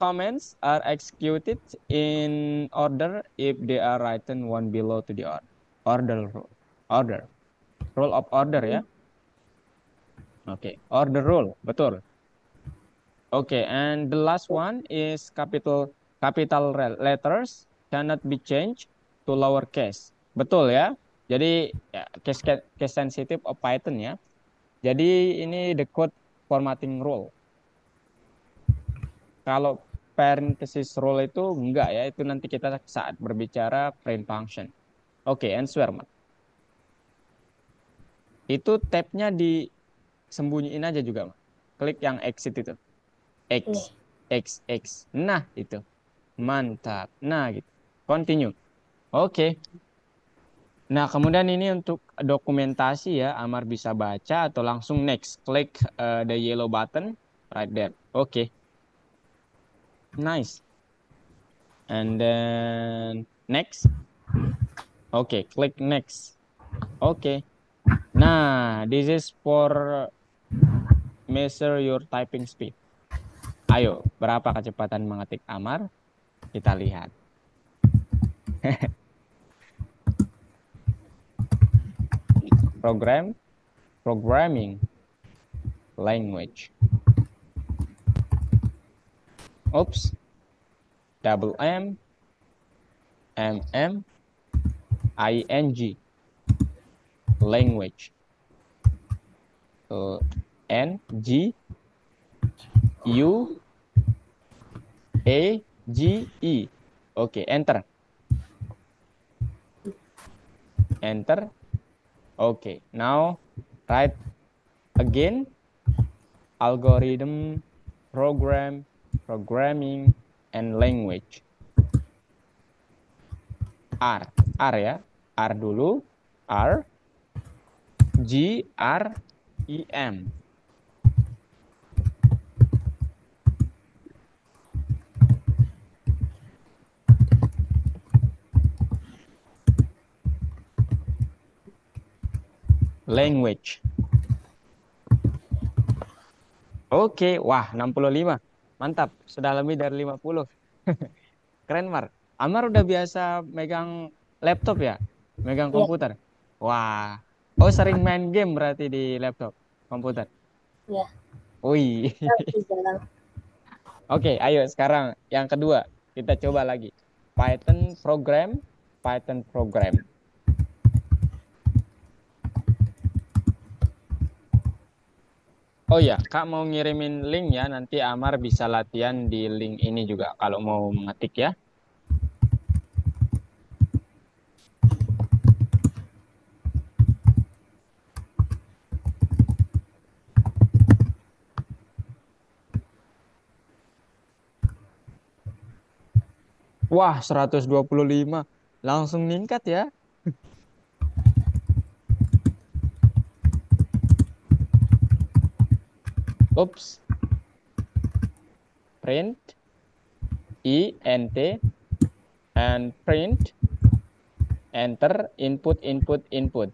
comments are executed in order if they are written one below to the order. Order rule. Order. Rule of order ya. Oke, order rule, betul. Oke, and the last one is capital letters cannot be changed to lowercase. Betul ya. Jadi ya, case sensitive of Python ya. Jadi ini the code formatting rule. Kalau parenthesis rule itu enggak ya, itu nanti kita saat berbicara print function. Oke, answer, Mat. Itu tabnya disembunyiin aja juga, Mat. Klik yang exit itu. Ini. X, X. Nah, itu. Mantap. Nah, gitu. Continue. Oke. Nah, kemudian ini untuk dokumentasi ya, Amar bisa baca atau langsung next. Klik the yellow button right there. Oke. Nice. And then next. Oke, klik next. Oke. Nah, this is for measure your typing speed. Ayo, berapa kecepatan mengetik Amar? Kita lihat. Programming language. Oops. Double M, ING. Language. N, G, U, A, G, E. Oke, enter. Enter. Oke, now write again. Algorithm, program, programming, and language. R. R ya. R dulu. R. G, R, E, M. Language. Oke, wah 65. Mantap, sudah lebih dari 50. Keren, Mar. Amar udah biasa megang laptop ya? Megang Ya, komputer? Wah. Oh, sering main game berarti di laptop, komputer. ya. Wih. Tapi jarang. Oke, ayo sekarang yang kedua. Kita coba lagi. Python program, Python program. Oh ya, Kak mau ngirimin link ya, nanti Amar bisa latihan di link ini juga kalau mau mengetik ya. Wah, 125. Langsung meningkat ya. Oops, print, int, and print, enter, input, input, input.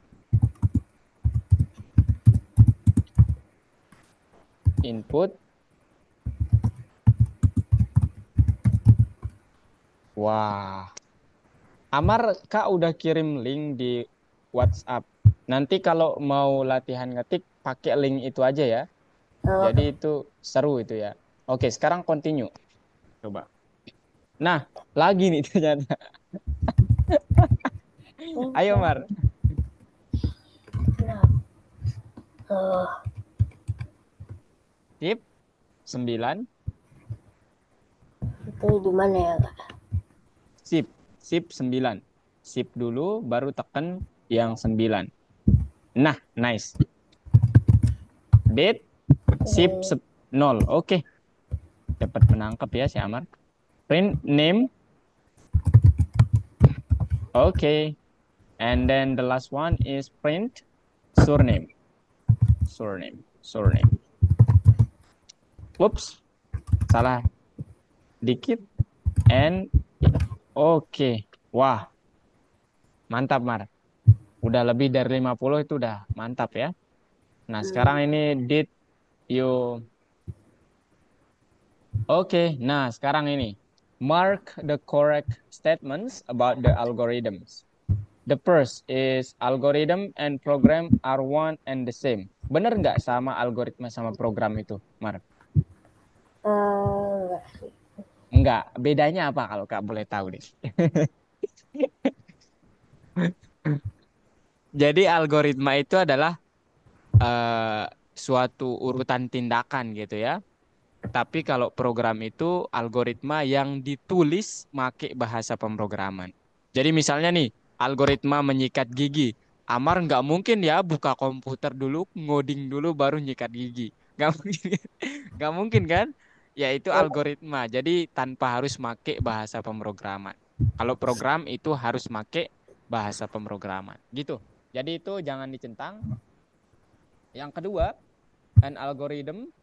Input. Wah, Amar, Kak udah kirim link di WhatsApp. Nanti kalau mau latihan ngetik, pakai link itu aja ya. Jadi Oh, itu seru itu ya. Oke, sekarang continue. Coba. Nah, lagi nih ternyata. Ayo, Mar. kenapa? Oh, Sip, 9. itu di mana ya, Kak? Sip, sip 9. Sip dulu, baru tekan yang 9. Nah, nice. Date, sip Eh, 0. Oke, dapat menangkap ya si Amar. Print name. Oke. And then the last one is print surname. Surname. Surname. Whoops, salah dikit. And oke. Wah, mantap Mar. Udah lebih dari 50 itu udah mantap ya. Nah, sekarang hmm, ini did you. Oke, nah sekarang ini. Mark the correct statements about the algorithms. The first is algorithm and program are one and the same. Bener nggak sama algoritma sama program itu, Mark? enggak sih. Enggak. Bedanya apa kalau Kak boleh tahu nih? Jadi algoritma itu adalah eh, suatu urutan tindakan gitu ya. Tapi kalau program itu algoritma yang ditulis make bahasa pemrograman. Jadi misalnya nih, algoritma menyikat gigi. Amar nggak mungkin ya buka komputer dulu, ngoding dulu baru nyikat gigi. Nggak mungkin, nggak mungkin kan? Ya itu Ya, algoritma. Jadi tanpa harus make bahasa pemrograman. Kalau program itu harus make bahasa pemrograman. Gitu. Jadi itu jangan dicentang. Yang kedua, an algorithm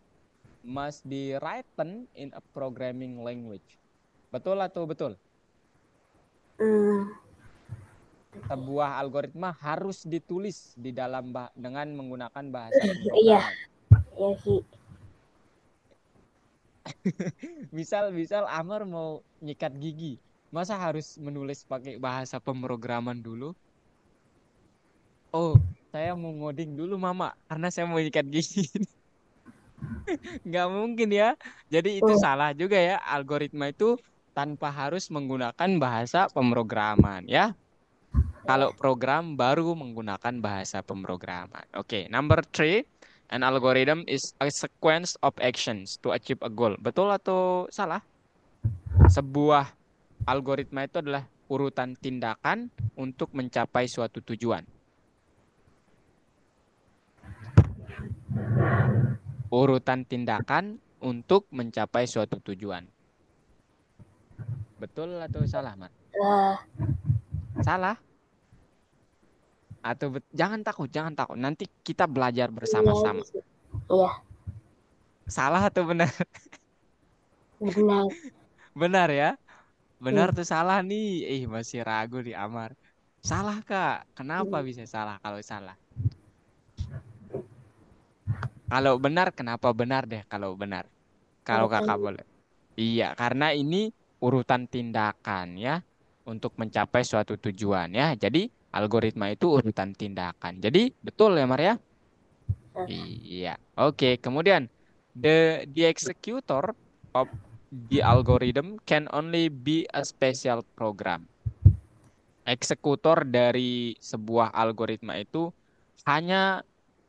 must be written in a programming language. Betul atau betul? hmm, Sebuah algoritma harus ditulis di dalam dengan menggunakan bahasa iya, pemrograman. iya sih. Misal Amar mau nyikat gigi, masa harus menulis pakai bahasa pemrograman dulu? Oh, saya mau ngoding dulu Mama, karena saya mau nyikat gigi. Nggak mungkin ya. Jadi itu Oh, salah juga ya. Algoritma itu tanpa harus menggunakan bahasa pemrograman ya. Kalau program baru menggunakan bahasa pemrograman. Oke, number three, an algorithm is a sequence of actions to achieve a goal. Betul atau salah? Sebuah algoritma itu adalah urutan tindakan untuk mencapai suatu tujuan. Urutan tindakan untuk mencapai suatu tujuan. Betul atau salah, Mar? Lah, Salah? Atau jangan takut, jangan takut. Nanti kita belajar iya bersama-sama. sih. Iya, Salah atau benar? benar. Benar ya? Benar Hmm. tuh salah nih. Masih ragu di Amar. Salah, Kak. Kenapa Hmm. bisa salah kalau salah? Kalau benar, kenapa benar deh kalau benar? Kalau Urutan. Kakak boleh. Iya, karena ini urutan tindakan ya untuk mencapai suatu tujuan ya. Jadi algoritma itu urutan tindakan. Jadi betul ya Maria? Nah, Iya. Oke, kemudian the executor of the algorithm can only be a special program. Eksekutor dari sebuah algoritma itu hanya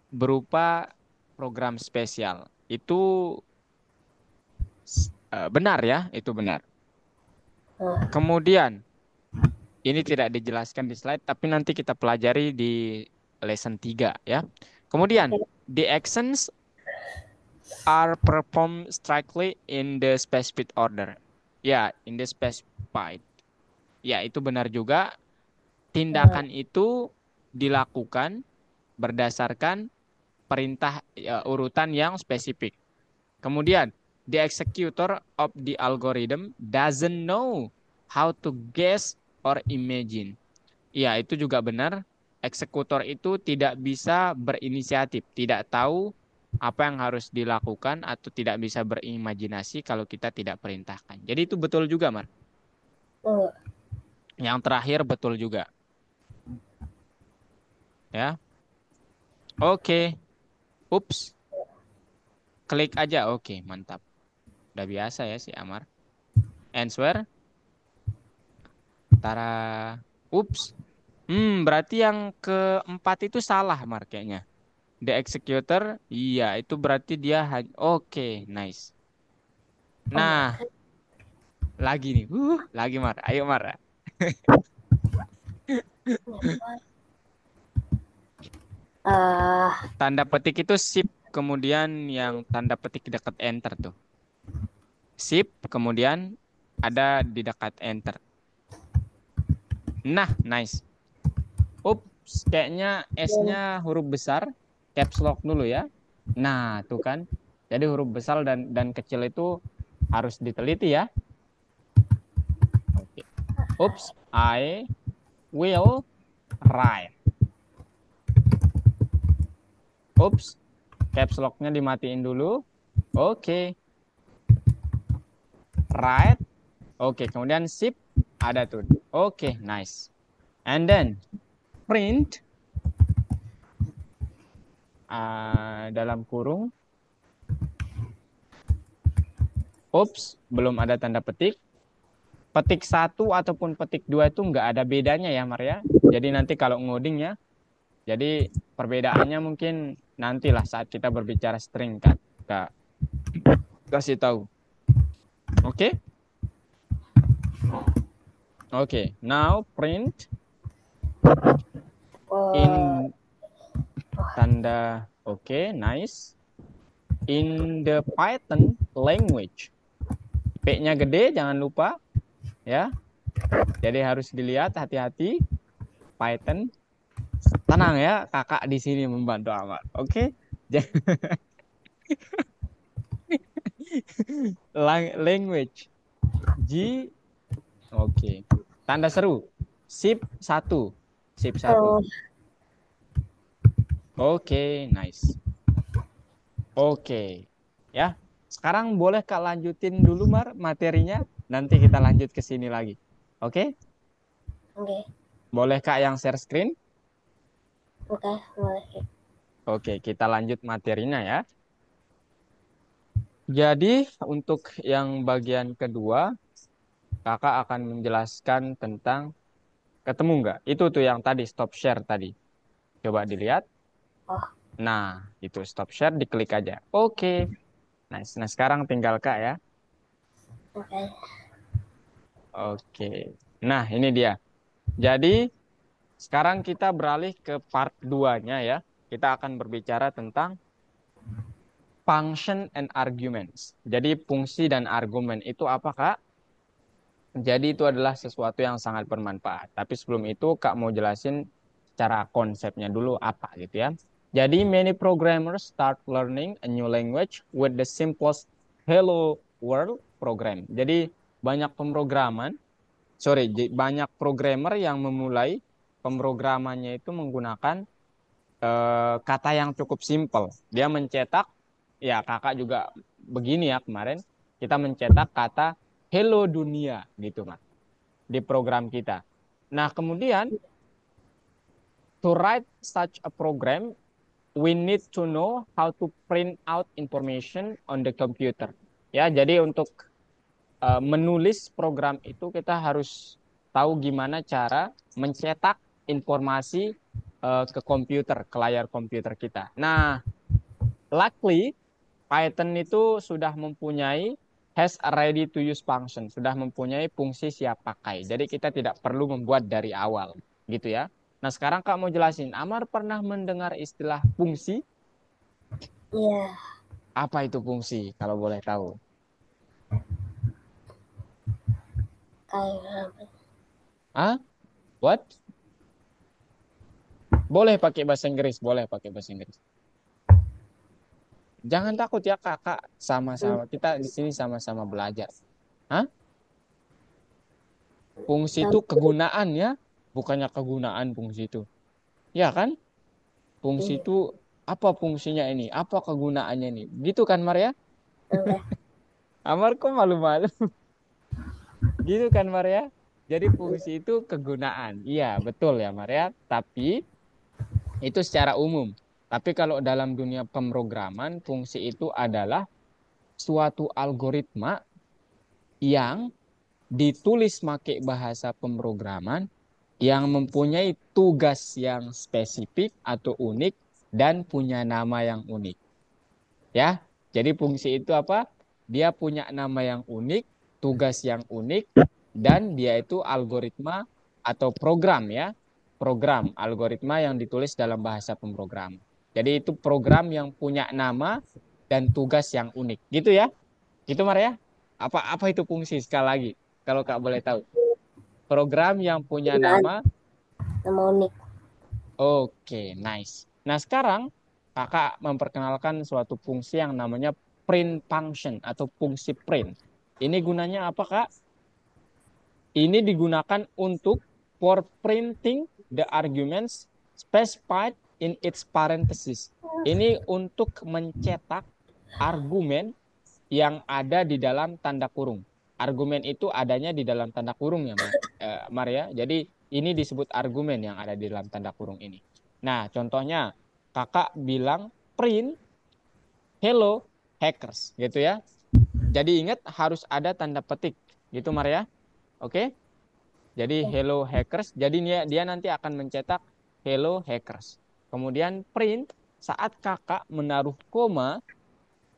berupa program spesial. Itu benar ya, itu benar. nah, Kemudian ini tidak dijelaskan di slide, tapi nanti kita pelajari di lesson 3 ya. Kemudian, oke. the actions are performed strictly in the specified order. Ya, in the specified. Ya, itu benar juga. Nah, Tindakan itu dilakukan berdasarkan perintah urutan yang spesifik. Kemudian, the executor of the algorithm doesn't know how to guess or imagine. Iya, itu juga benar. Eksekutor itu tidak bisa berinisiatif, tidak tahu apa yang harus dilakukan atau tidak bisa berimajinasi kalau kita tidak perintahkan. Jadi itu betul juga, Mar. oh, Yang terakhir betul juga, ya. Oke. Ups, klik aja. Oke, mantap. Udah biasa ya si Amar. Answer. Tara. Ups. Berarti yang keempat itu salah, Mar, kayaknya. The executor, iya, itu berarti dia oke, nice. oh ya Nah, kan. lagi nih. Lagi Mar. Ayo Mar. Ah, Tanda petik itu shift, kemudian yang tanda petik dekat enter tuh. Shift, kemudian ada di dekat enter. Nah, nice. Ups, kayaknya S-nya dan huruf besar, caps lock dulu ya. Nah, tuh kan. Jadi huruf besar dan kecil itu harus diteliti ya. Oke. Oops, I will write. Oops, caps lock-nya dimatiin dulu. Oke, right. Oke, kemudian shift ada tuh. Oke, nice. And then print dalam kurung. Oops, belum ada tanda petik. Petik satu ataupun petik dua itu nggak ada bedanya ya, Maria. Jadi nanti kalau ngoding ya, jadi perbedaannya mungkin nantilah saat kita berbicara string kan. Kak, kasih tahu. Oke? Oke, now print oh, in tanda oke, nice. In the Python language. P-nya gede, jangan lupa ya. Jadi harus dilihat hati-hati. Python. Tenang ya, kakak di sini membantu amat. Oke. Language. G. Oke. Tanda seru. Sip 1. Sip 1. oh, Oke, nice. Oke. Ya. Sekarang boleh Kak lanjutin dulu Mar materinya. Nanti kita lanjut ke sini lagi. Oke? oke, Boleh Kak yang share screen? oke, boleh. Oke, kita lanjut materinya ya. Jadi untuk yang bagian kedua, kakak akan menjelaskan tentang ketemu nggak? Itu tuh yang tadi stop share tadi. Coba dilihat. Oh, Nah, itu stop share, diklik aja. Oke. Nah, sekarang tinggal kak ya. oke. Oke. Nah, ini dia. Jadi, sekarang kita beralih ke part 2-nya ya. Kita akan berbicara tentang function and arguments. Jadi, fungsi dan argumen itu apa, Kak? Jadi, itu adalah sesuatu yang sangat bermanfaat. Tapi sebelum itu, Kak mau jelasin secara konsepnya dulu apa gitu ya. Jadi, many programmers start learning a new language with the simplest Hello World program. Jadi, banyak banyak programmer yang memulai pemrogramannya itu menggunakan kata yang cukup simpel. Dia mencetak, ya kakak juga begini ya kemarin, kita mencetak kata hello dunia gitu mas di program kita. Nah kemudian to write such a program, we need to know how to print out information on the computer. Ya, jadi untuk menulis program itu kita harus tahu gimana cara mencetak informasi ke komputer, ke layar komputer kita. Nah, luckily Python itu sudah mempunyai has a ready to use function, sudah mempunyai fungsi siap pakai. Jadi kita tidak perlu membuat dari awal, gitu ya. Nah, sekarang Kak mau jelasin, Amar pernah mendengar istilah fungsi? Iya, Apa itu fungsi kalau boleh tahu? kayak apa? Ah, what? Boleh pakai bahasa Inggris, boleh pakai bahasa Inggris. Jangan takut ya kakak, sama-sama kita di sini sama-sama belajar. Hah? Fungsi itu Sama, kegunaan ya, bukannya kegunaan fungsi itu. Ya kan? Fungsi iya, itu apa fungsinya ini? Apa kegunaannya ini? Gitu kan Maria? oke. Amar kok malu-malu? Gitu kan Maria? Jadi fungsi itu kegunaan. Iya, betul ya Maria. Tapi itu secara umum. Tapi kalau dalam dunia pemrograman, fungsi itu adalah suatu algoritma yang ditulis pakai bahasa pemrograman yang mempunyai tugas yang spesifik atau unik dan punya nama yang unik. Ya, jadi fungsi itu apa? Dia punya nama yang unik, tugas yang unik, dan dia itu algoritma atau program ya. Program, algoritma yang ditulis dalam bahasa pemrogram. Jadi itu program yang punya nama dan tugas yang unik. Gitu ya? Gitu Maria? Apa itu fungsi sekali lagi? Kalau Kak boleh tahu. Program yang punya Penggunaan nama. nama unik. Oke, nice. Nah, sekarang Kakak memperkenalkan suatu fungsi yang namanya print function atau fungsi print. Ini gunanya apa, Kak? Ini digunakan untuk for printing the arguments specified in its parenthesis. Ini untuk mencetak argumen yang ada di dalam tanda kurung. Argumen itu adanya di dalam tanda kurung ya, Maria. Jadi ini disebut argumen yang ada di dalam tanda kurung ini. Nah, contohnya kakak bilang print hello hackers gitu ya. Jadi ingat harus ada tanda petik gitu Maria. Oke? Jadi hello hackers. Jadi dia nanti akan mencetak hello hackers. Kemudian print saat kakak menaruh koma.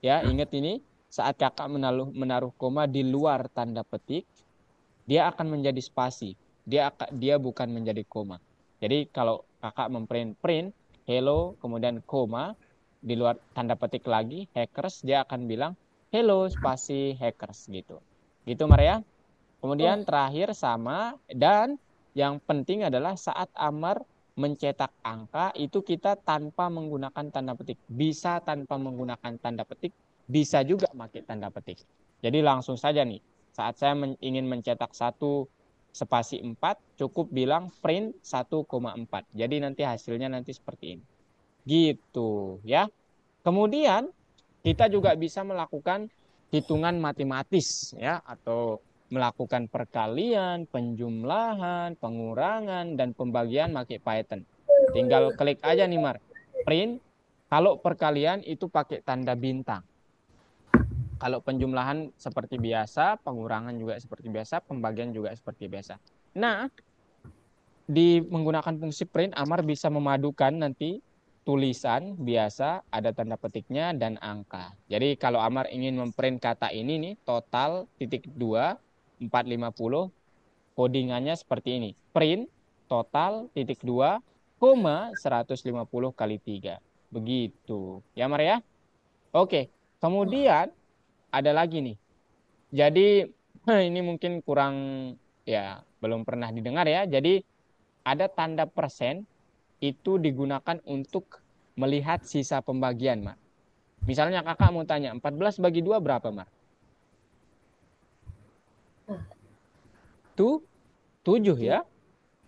Ya, ingat ini, saat kakak menaruh koma di luar tanda petik, dia akan menjadi spasi. Dia bukan menjadi koma. Jadi kalau kakak memprint print hello kemudian koma di luar tanda petik lagi hackers, dia akan bilang hello spasi hackers gitu. Gitu Maria. Ya, Kemudian terakhir sama dan yang penting adalah saat Amar mencetak angka itu kita tanpa menggunakan tanda petik. Bisa tanpa menggunakan tanda petik, bisa juga pakai tanda petik. Jadi langsung saja nih, saat saya ingin mencetak 1 spasi 4, cukup bilang print 1,4. Jadi nanti hasilnya nanti seperti ini. Gitu ya. Kemudian kita juga bisa melakukan hitungan matematis ya atau melakukan perkalian, penjumlahan, pengurangan dan pembagian pakai Python. Tinggal klik aja nih Mar. Print. Kalau perkalian itu pakai tanda bintang. Kalau penjumlahan seperti biasa, pengurangan juga seperti biasa, pembagian juga seperti biasa. Nah, di menggunakan fungsi print, Amar bisa memadukan nanti tulisan biasa, ada tanda petiknya, dan angka. Jadi kalau Amar ingin memprint kata ini nih, total titik 2, 450, codingannya seperti ini. Print total titik 2, koma 150 kali 3. Begitu. Ya, Mar ya? Oke. Kemudian ada lagi nih. Jadi ini mungkin kurang, ya belum pernah didengar ya. Jadi ada tanda persen itu digunakan untuk melihat sisa pembagian, Mar. Misalnya kakak mau tanya 14 bagi 2 berapa, Mar? Tuh 7 ya?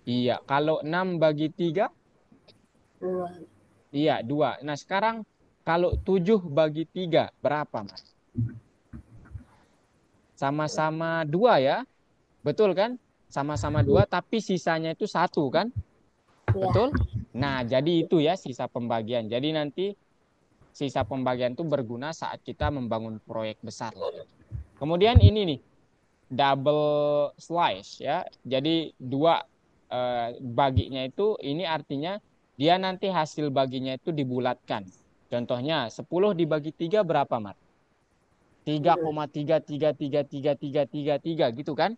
Iya. Kalau 6 bagi 3, 2. iya 2. Nah sekarang kalau 7 bagi 3 berapa, Mar? Sama-sama 2 ya? Betul kan? Sama-sama 2 tapi sisanya itu 1 kan? Ya. Betul? Nah, jadi itu ya sisa pembagian. Jadi nanti sisa pembagian itu berguna saat kita membangun proyek besar. Kemudian ini nih, double slice ya. Jadi dua baginya itu ini artinya dia nanti hasil baginya itu dibulatkan. Contohnya 10 dibagi 3 berapa, Mar? 3,3333333 gitu kan?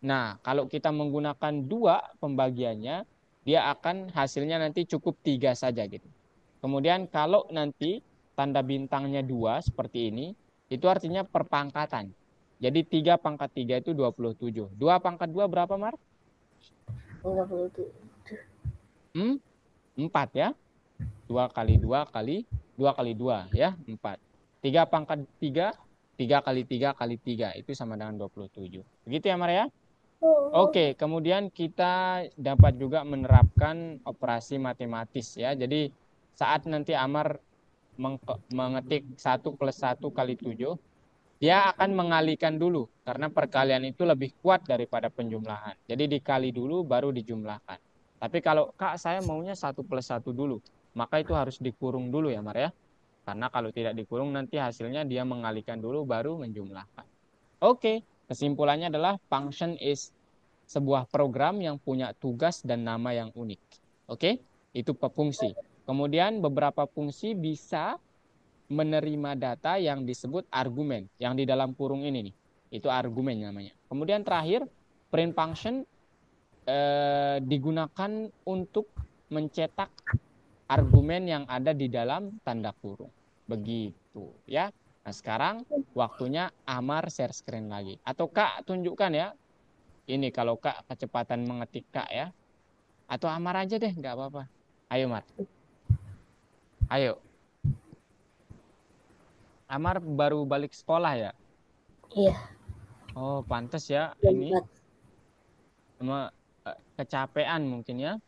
Nah, kalau kita menggunakan dua pembagiannya, dia akan hasilnya nanti cukup 3 saja gitu. Kemudian kalau nanti tanda bintangnya 2 seperti ini, itu artinya perpangkatan. Jadi 3 pangkat 3 itu 27. 2 pangkat 2 berapa, Mar? 37. 4 ya. 2 kali 2 kali 2 kali 2 ya, 4. 3 pangkat 3, 3 kali 3 kali 3 itu sama dengan 27. Begitu ya, Mar ya? Oh. Oke, kemudian kita dapat juga menerapkan operasi matematis ya. Jadi saat nanti Amar mengetik 1 + 1 × 7, dia akan mengalihkan dulu karena perkalian itu lebih kuat daripada penjumlahan. Jadi dikali dulu baru dijumlahkan. Tapi kalau Kak saya maunya 1 + 1 dulu, maka itu harus dikurung dulu ya, Mar ya. Karena kalau tidak dikurung nanti hasilnya dia mengalihkan dulu baru menjumlahkan. Oke, kesimpulannya adalah function is sebuah program yang punya tugas dan nama yang unik. Oke, itu fungsi. Kemudian beberapa fungsi bisa menerima data yang disebut argumen, yang di dalam kurung ini nih. Itu argumen namanya. Kemudian terakhir, print function digunakan untuk mencetak argumen yang ada di dalam tanda kurung. Begitu ya. Nah sekarang waktunya Amar share screen lagi. Atau Kak tunjukkan ya. Ini kalau Kak kecepatan mengetik Kak ya. Atau Amar aja deh, nggak apa-apa. Ayo Mar. Ayo. Amar baru balik sekolah ya? Iya. Oh pantas ya ini. 4. Sama kecapean mungkin ya.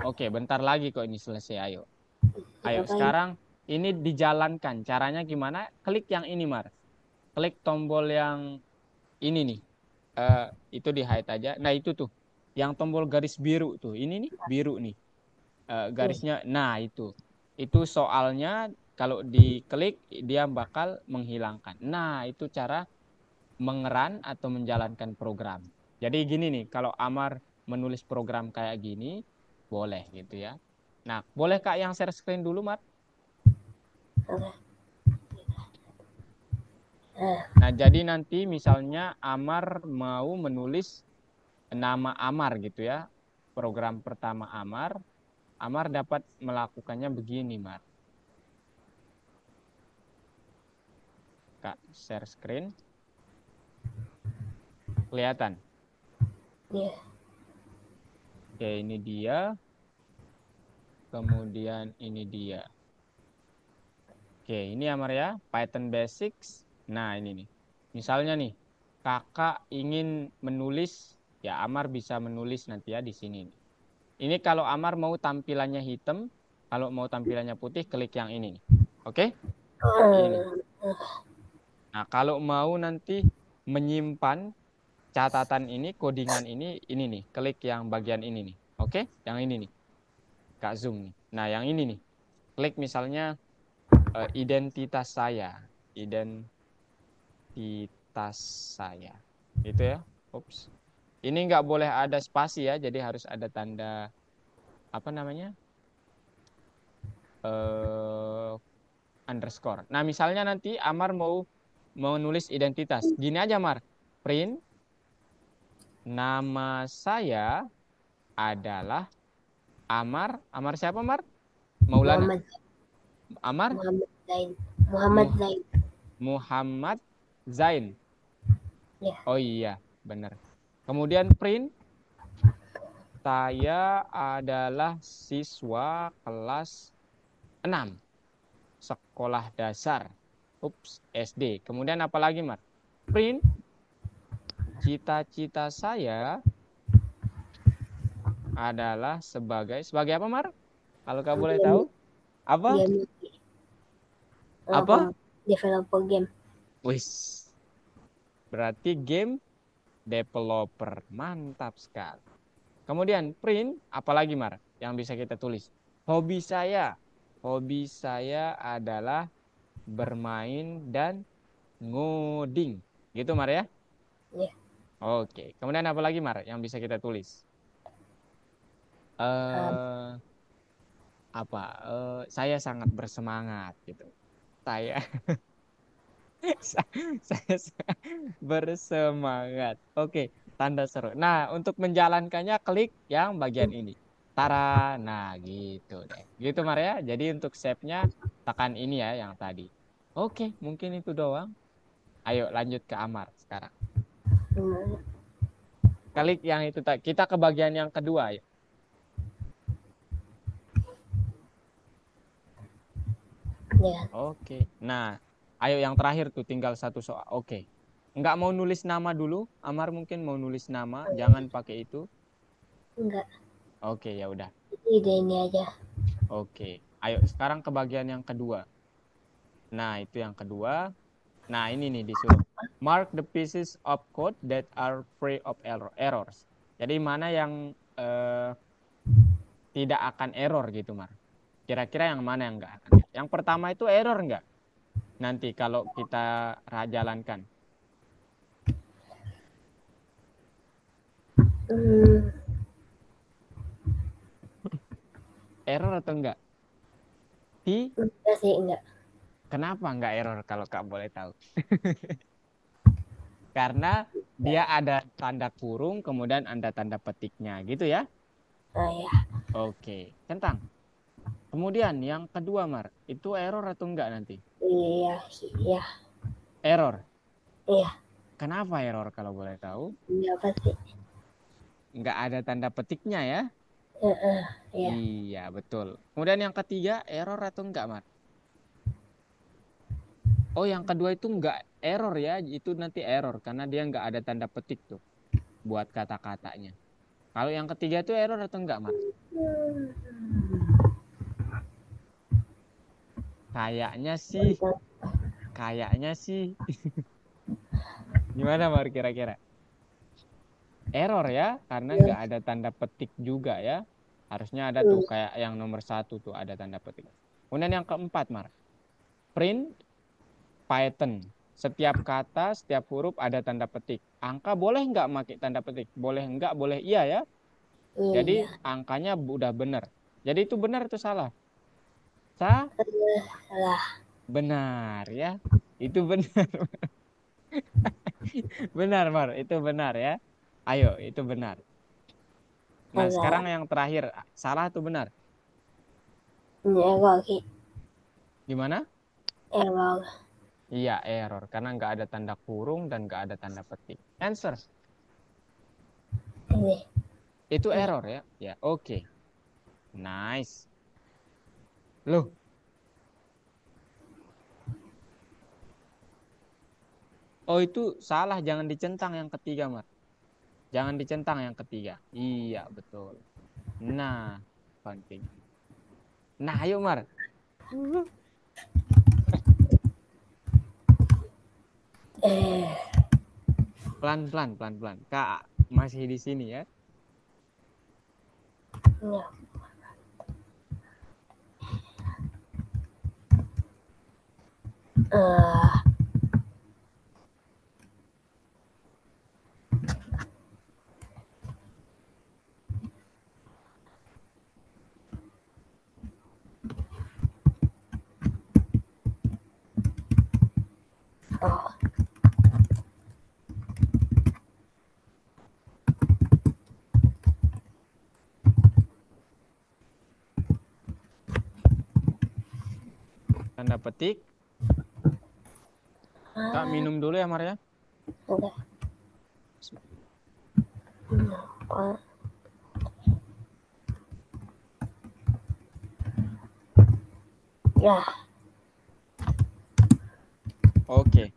Oke bentar lagi kok ini selesai. Ayo. Ayo Ngapain? sekarang ini dijalankan. Caranya gimana? Klik yang ini Mar. Klik tombol yang ini nih. Itu di hide aja. Nah itu tuh. Yang tombol garis biru tuh. Ini nih biru nih. Garisnya. Nah itu. Itu soalnya kalau diklik dia bakal menghilangkan. Nah itu cara mengeran atau menjalankan program. Jadi gini nih. Kalau Amar menulis program kayak gini. Boleh gitu ya. Nah boleh Kak yang share screen dulu Mar? Nah, jadi nanti misalnya Amar mau menulis nama Amar gitu ya. Program pertama Amar, Amar dapat melakukannya begini, Mar. Kak, share screen. Kelihatan. Iya. Oke, ini dia. Kemudian ini dia. Oke, ini Amar ya, Python Basics. Nah, ini nih. Misalnya nih, Kakak ingin menulis, ya Amar bisa menulis nanti ya di sini nih. Ini kalau Amar mau tampilannya hitam, kalau mau tampilannya putih, klik yang ini nih. Oke? Ini. Nah, kalau mau nanti menyimpan catatan ini, codingan ini nih, klik yang bagian ini nih. Oke? Yang ini nih. Kak zoom nih. Nah, yang ini nih. Klik misalnya identitas saya. Identitas saya. Itu ya. Ups. Ini nggak boleh ada spasi ya, jadi harus ada tanda apa namanya? Underscore. Nah, misalnya nanti Amar mau nulis identitas. Gini aja, Mar. Print Nama saya adalah Amar. Amar siapa, Mar? Maulana. Muhammad Amar Muhammad Zain. Muhammad Mu- Zain. Muhammad Zain. Ya. Oh iya, benar. Kemudian print, saya adalah siswa kelas 6 sekolah dasar. Ups, SD. Kemudian apa lagi, Mar? Print, cita-cita saya adalah sebagai apa, Mar? Kalau kamu boleh tahu? Game, Apa? game Apa? developer game. Wis. Berarti game developer. Mantap sekali. Kemudian print, apalagi Mar yang bisa kita tulis? Hobi saya. Hobi saya adalah bermain dan ngoding. Gitu Mar ya? Ya. Oke. Kemudian apa lagi Mar yang bisa kita tulis? Um, Eh apa? Saya sangat bersemangat gitu. Saya saya bersemangat. Oke, tanda seru. Nah, untuk menjalankannya klik yang bagian ini. Tara, nah gitu deh. Gitu Maria. Jadi untuk save-nya tekan ini ya yang tadi. Oke, mungkin itu doang. Ayo lanjut ke Amar sekarang. Klik yang itu kita ke bagian yang kedua ya. ya. Oke. Nah, ayo yang terakhir tuh tinggal satu soal. Oke. Nggak mau nulis nama dulu? Amar mungkin mau nulis nama, jangan pakai itu. Enggak. Oke, ya udah. Ide ini aja. Oke, ayo sekarang ke bagian yang kedua. Nah, itu yang kedua. Nah, ini nih disuruh. Mark the pieces of code that are free of errors. Jadi mana yang tidak akan error gitu, Mar. Kira-kira yang mana yang enggak akan? Yang pertama itu error enggak? Nanti kalau kita jalankan. Hmm, Error atau enggak? enggak sih, enggak. Kenapa enggak error kalau Kak boleh tahu? Karena dia ada tanda kurung, kemudian ada tanda petiknya gitu ya. Ah, ya. Oke, centang. Kemudian yang kedua, Mar, itu error atau enggak nanti? Iya, iya, Error. iya. Kenapa error kalau boleh tahu? Iya pasti. Enggak ada tanda petiknya ya? Iya. Iya, betul. Kemudian yang ketiga, error atau enggak, Mar? Oh, yang kedua itu enggak error ya, itu nanti error karena dia enggak ada tanda petik tuh buat kata-katanya. Kalau yang ketiga itu error atau enggak, Mar? Hmm, Kayaknya sih, mantap. kayaknya sih. Gimana, Mar, kira-kira? Error ya, karena Iya. nggak ada tanda petik juga ya. Harusnya ada tuh Hmm, kayak yang nomor satu tuh ada tanda petik. Kemudian yang keempat, Mar, print Python. Setiap kata, setiap huruf ada tanda petik. Angka boleh nggak pakai tanda petik? Boleh nggak? Boleh iya ya. Jadi iya. angkanya udah benar. Jadi itu benar itu salah. Salah. Benar ya. Itu benar. Benar, Mar. Itu benar ya. Ayo, itu benar. Nah, sekarang Salah. yang terakhir, salah atau benar? Ini error sih. Gimana? Error. Iya, error. Karena nggak ada tanda kurung dan nggak ada tanda petik. Answer. Ini. Itu Ini. error ya? Ya, oke. Nice. Loh, oh itu salah. Jangan dicentang yang ketiga, Mar. Jangan dicentang yang ketiga. Iya, betul. Nah, penting. Nah, ayo, Mar. Eh, Pelan-pelan, pelan-pelan. Kak, masih di sini ya. ya. Eh, oh, tanda petik. Kak minum dulu ya, Mar ya. Udah. Apa? Ya. Oke.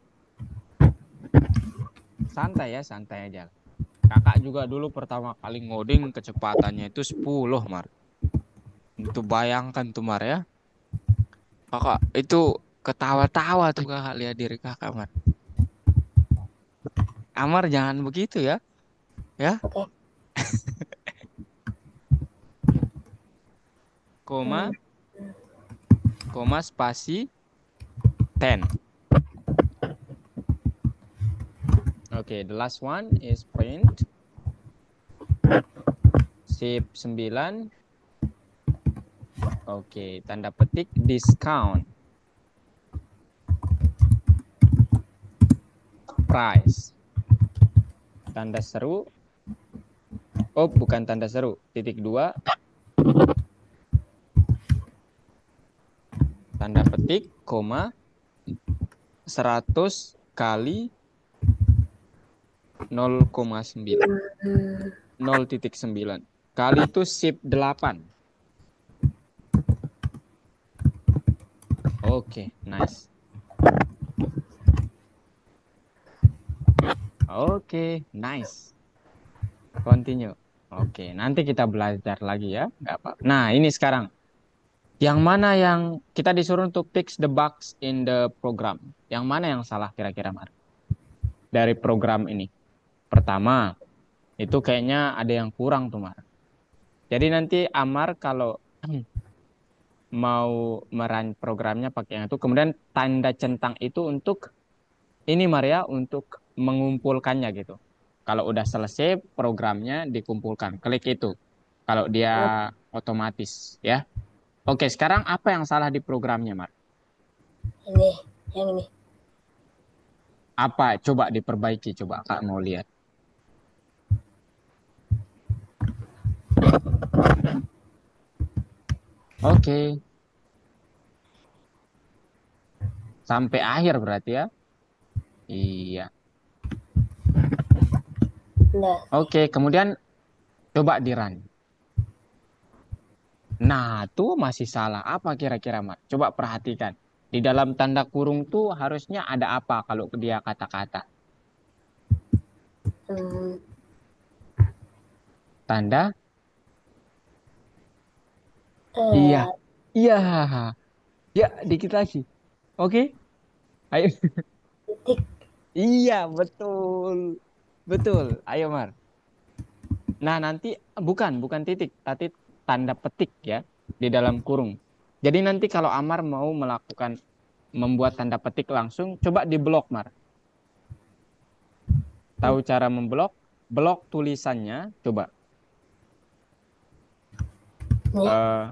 Santai ya, santai aja. Kakak juga dulu pertama kali ngoding kecepatannya itu 10, Mar. Itu bayangkan tuh, Mar ya. Kakak itu ketawa-tawa tuh kakak lihat diri kakak, Mar. Amar jangan begitu ya. Ya, Oke. koma, koma spasi 10. Oke, the last one is print. Sip 9. Oke, tanda petik discount. Price. Tanda seru. Oh, bukan tanda seru. Titik 2. Tanda petik, koma, 100 kali 0,9. 0,9. Kali itu sip 8. Oke, nice. Oke, nice. Continue. Oke, nanti kita belajar lagi ya. Nggak apa. Nah, ini sekarang. Yang mana yang kita disuruh untuk fix the bugs in the program? Yang mana yang salah kira-kira, Mar? Dari program ini. Pertama, itu kayaknya ada yang kurang tuh, Mar. Jadi nanti Amar kalau mau meran programnya pakai yang itu, kemudian tanda centang itu untuk ini, Mar ya, untuk mengumpulkannya gitu. Kalau udah selesai programnya dikumpulkan, klik itu. Kalau dia otomatis ya. Oke, sekarang apa yang salah di programnya, Mar? Ini, yang ini. Apa? Coba diperbaiki, coba Kak mau lihat. Oke, sampai akhir berarti ya. Iya. Nah, Oke, kemudian coba di run. Nah, tuh masih salah. Apa kira-kira, Mar? Coba perhatikan. Di dalam tanda kurung tuh harusnya ada apa kalau dia kata-kata? hmm, Tanda? Iya. eh, Iya. Ya, dikit lagi. Oke, ayo. titik. Iya, betul. Betul. Ayo, Mar. Nah, nanti bukan titik, tapi tanda petik ya di dalam kurung. Jadi nanti kalau Amar mau melakukan membuat tanda petik langsung, coba diblok, Mar. Tahu cara memblok? Blok tulisannya, coba. Nih, eh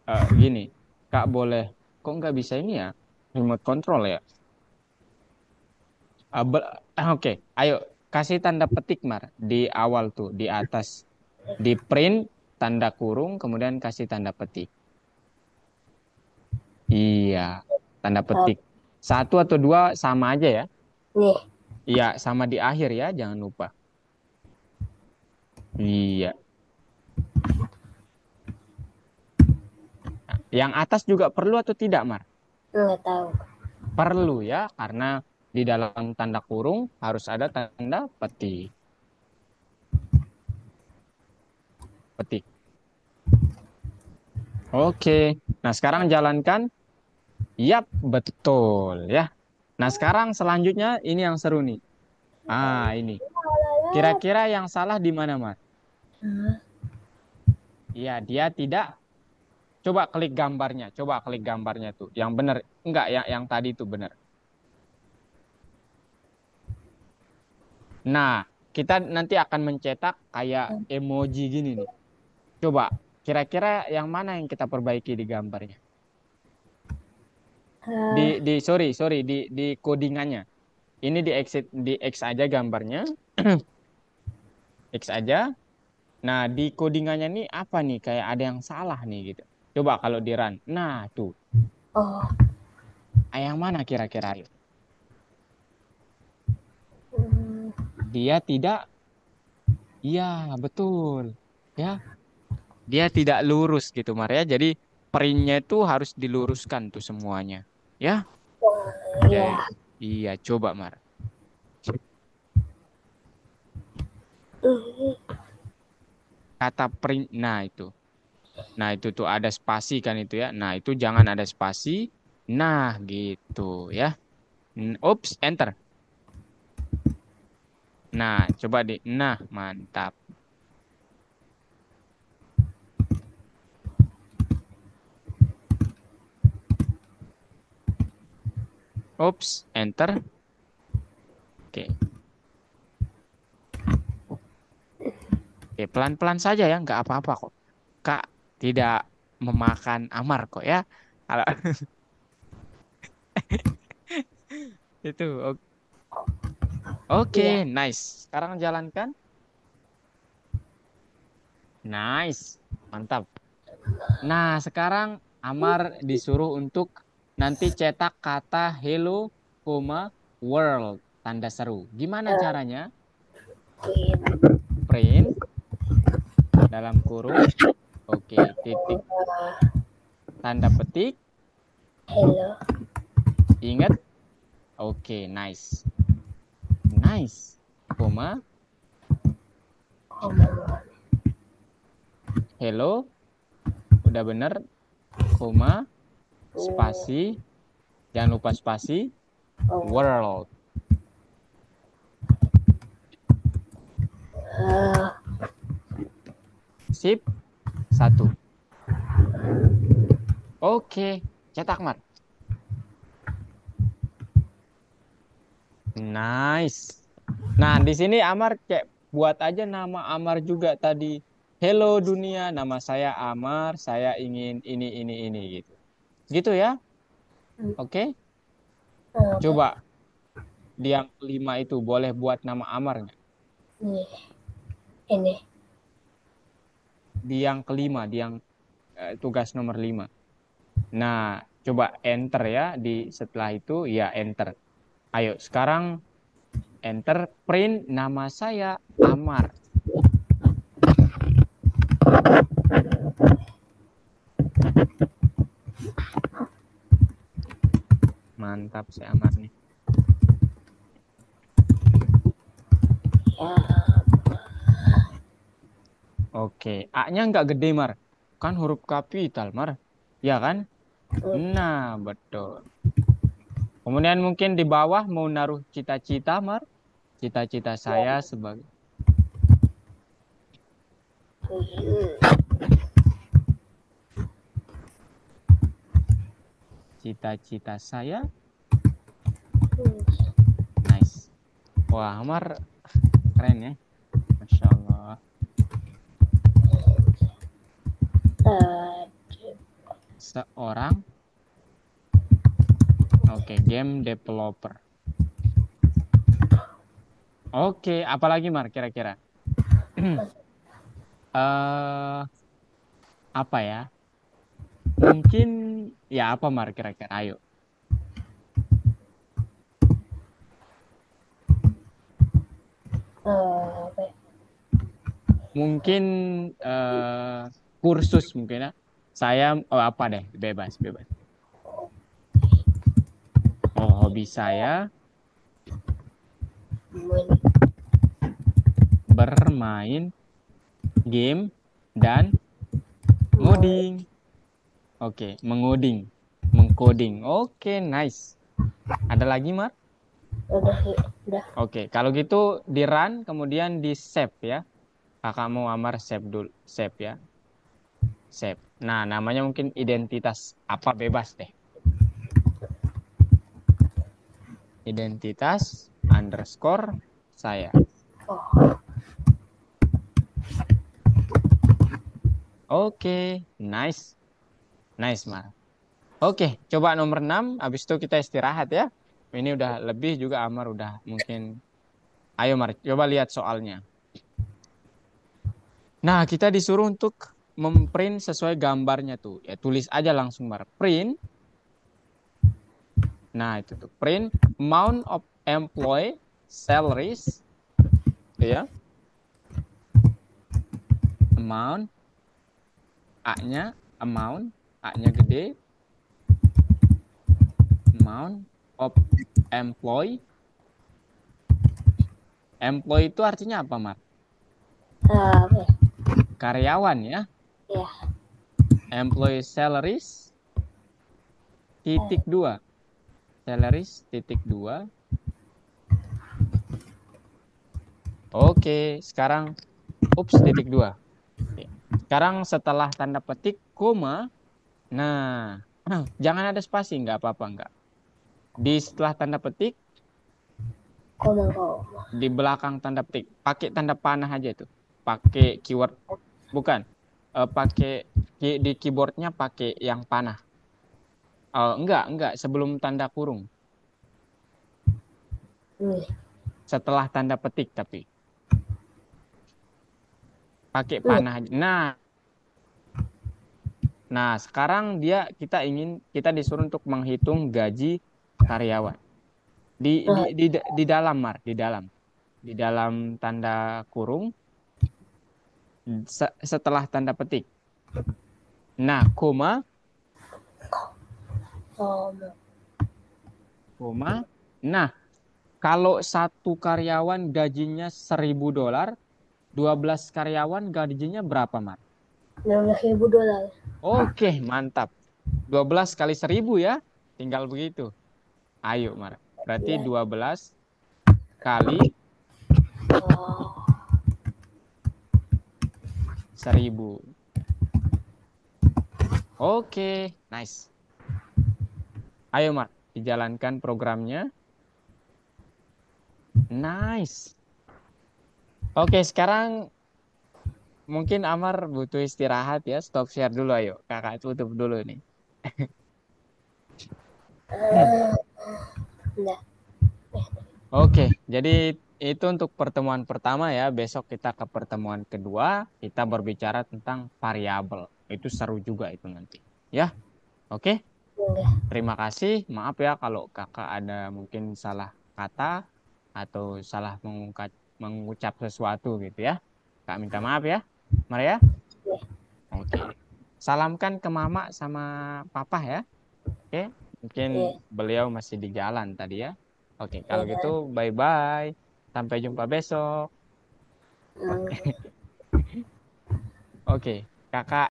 eh Gini, Kak boleh. Kok nggak bisa ini ya? Remote control ya? Oke, ayo kasih tanda petik, Mar, di awal tuh, di atas. Di print, tanda kurung, kemudian kasih tanda petik. Iya, tanda petik. Satu atau dua sama aja ya. nih. Iya, sama di akhir ya, jangan lupa. Iya. Yang atas juga perlu atau tidak, Mar? Nggak tahu. Perlu ya, karena di dalam tanda kurung harus ada tanda petik. Petik. Oke. Nah, sekarang jalankan. Yap, betul ya. Nah, sekarang selanjutnya ini yang seru nih. Ini. Kira-kira yang salah di mana, Mar? Iya, dia tidak. Coba klik gambarnya. Coba klik gambarnya tuh. Yang benar. Enggak, yang tadi itu benar. Nah, kita nanti akan mencetak kayak emoji gini nih. Coba, kira-kira yang mana yang kita perbaiki di gambarnya? Di codingannya. Ini di X aja gambarnya, X aja. Nah, di codingannya nih apa nih? Kayak ada yang salah nih gitu. Coba kalau di run. Nah, tuh. Oh. Yang mana kira-kira? Ayo. Hmm. Dia tidak, iya betul. Ya, dia tidak lurus gitu Mar ya. Jadi printnya itu harus diluruskan tuh semuanya. Ya, Oh, jadi ya. iya coba Mar. Hmm. Kata print, nah itu tuh ada spasi kan itu ya. Nah itu jangan ada spasi. Nah gitu ya. Ups, enter. Nah coba di, nah mantap. Ups, enter. Oke, oke pelan-pelan saja ya, nggak apa-apa kok. Kak tidak memakan Amar kok ya. Kalau itu, oke, Iya. nice. Sekarang jalankan. Nice, mantap. Nah, sekarang Amar disuruh untuk nanti cetak kata hello, koma, world, tanda seru. Gimana caranya? Queen. Print dalam kurung, oke, titik, tanda petik, Hello. ingat, oke, nice, nice, koma, Home. hello, udah bener, koma, Oh. spasi, jangan lupa spasi, Oh. world, Ah. sip, satu. Oke, cetak Mar. Nice. Nah, di sini Amar kayak buat aja nama Amar juga tadi. Hello dunia, nama saya Amar, saya ingin ini gitu. Gitu ya? Oke. Oke. Coba di yang kelima itu boleh buat nama Amar nggak? Nih. Ini. Di yang kelima, di yang tugas nomor 5. Nah, coba enter ya di setelah itu ya enter. Ayo, sekarang enter print nama saya Amar. Mantap si Amar nih. Ya. Oke, A-nya nggak gede, Mar. Kan huruf kapital, Mar. Ya kan? Oke. Nah, betul. Kemudian mungkin di bawah mau naruh cita-cita, Mar. Cita-cita saya sebagai Hmm. cita-cita saya. Hmm. Nice. Wah, Mar keren ya. Masya Allah. Tadi. Seorang, oke, game developer. Oke, apalagi, Mar, kira-kira? eh apa ya? Mungkin ya apa, Mar, kira-kira? Ayo. Apa ya? Mungkin eh, kursus mungkin ya. Saya oh apa deh, bebas, bebas. Oh, hobi saya Men- bermain game dan men- ngoding. Oke, mengoding, mengcoding. Oke, nice. Ada lagi, Mar? Udah sih. Udah. Oke, kalau gitu di run kemudian di save ya. Kakak mau Amar save dulu, save ya, save. Nah, namanya mungkin identitas apa bebas deh. Identitas underscore saya. Oh. Oke, nice. Nice, Mar. Oke, coba nomor 6. Habis itu kita istirahat ya. Ini udah lebih juga Amar udah mungkin. Ayo, Mar, coba lihat soalnya. Nah, kita disuruh untuk memprint sesuai gambarnya tuh. Ya, tulis aja langsung, Mar. Print Nah, itu tuh. Print amount of employee salaries. Ya. Amount. A-nya amount. A-nya gede. Amount of employee. Employee itu artinya apa, Mar? Apa ya? Karyawan ya. Ya. Employee salaries titik 2. Salaries titik 2. Oke, sekarang titik 2. Oke. Sekarang setelah tanda petik koma, nah, jangan ada spasi, nggak apa-apa, nggak. Di setelah tanda petik, Koma koma. di belakang tanda petik, pakai tanda panah aja itu. Pakai keyword, bukan. Pakai di keyboardnya pakai yang panah. Enggak, sebelum tanda kurung. Nih. Setelah tanda petik tapi pakai Nih. panah aja. Nah, sekarang kita disuruh untuk menghitung gaji karyawan. Nah, Di dalam, Mar, di dalam tanda kurung setelah tanda petik. Nah, koma, koma. koma. Nah, kalau satu karyawan gajinya $1.000, 12 karyawan gajinya berapa, Mar? $16.000. Oke, mantap. 12 kali 1.000 ya. Tinggal begitu. Ayo, Mar. Berarti Ya. 12 kali Oh. 1.000. Oke, nice. Ayo, Mar. Dijalankan programnya. Nice. Oke, sekarang mungkin Amar butuh istirahat ya. Stop share dulu, ayo. Kakak tutup dulu nih. Enggak. Oke, jadi itu untuk pertemuan pertama ya. Besok kita ke pertemuan kedua, kita berbicara tentang variabel. Itu seru juga itu nanti. Ya, oke. Enggak. Terima kasih. Maaf ya kalau kakak ada mungkin salah kata atau salah mengucap sesuatu gitu ya. Kak minta maaf ya. Maria. Ya. Oke. Salamkan ke mama sama papa ya. Oke. Mungkin Ya. beliau masih di jalan tadi ya. Oke, kalau gitu Ya. bye-bye. Sampai jumpa besok. Hmm. Oke, kakak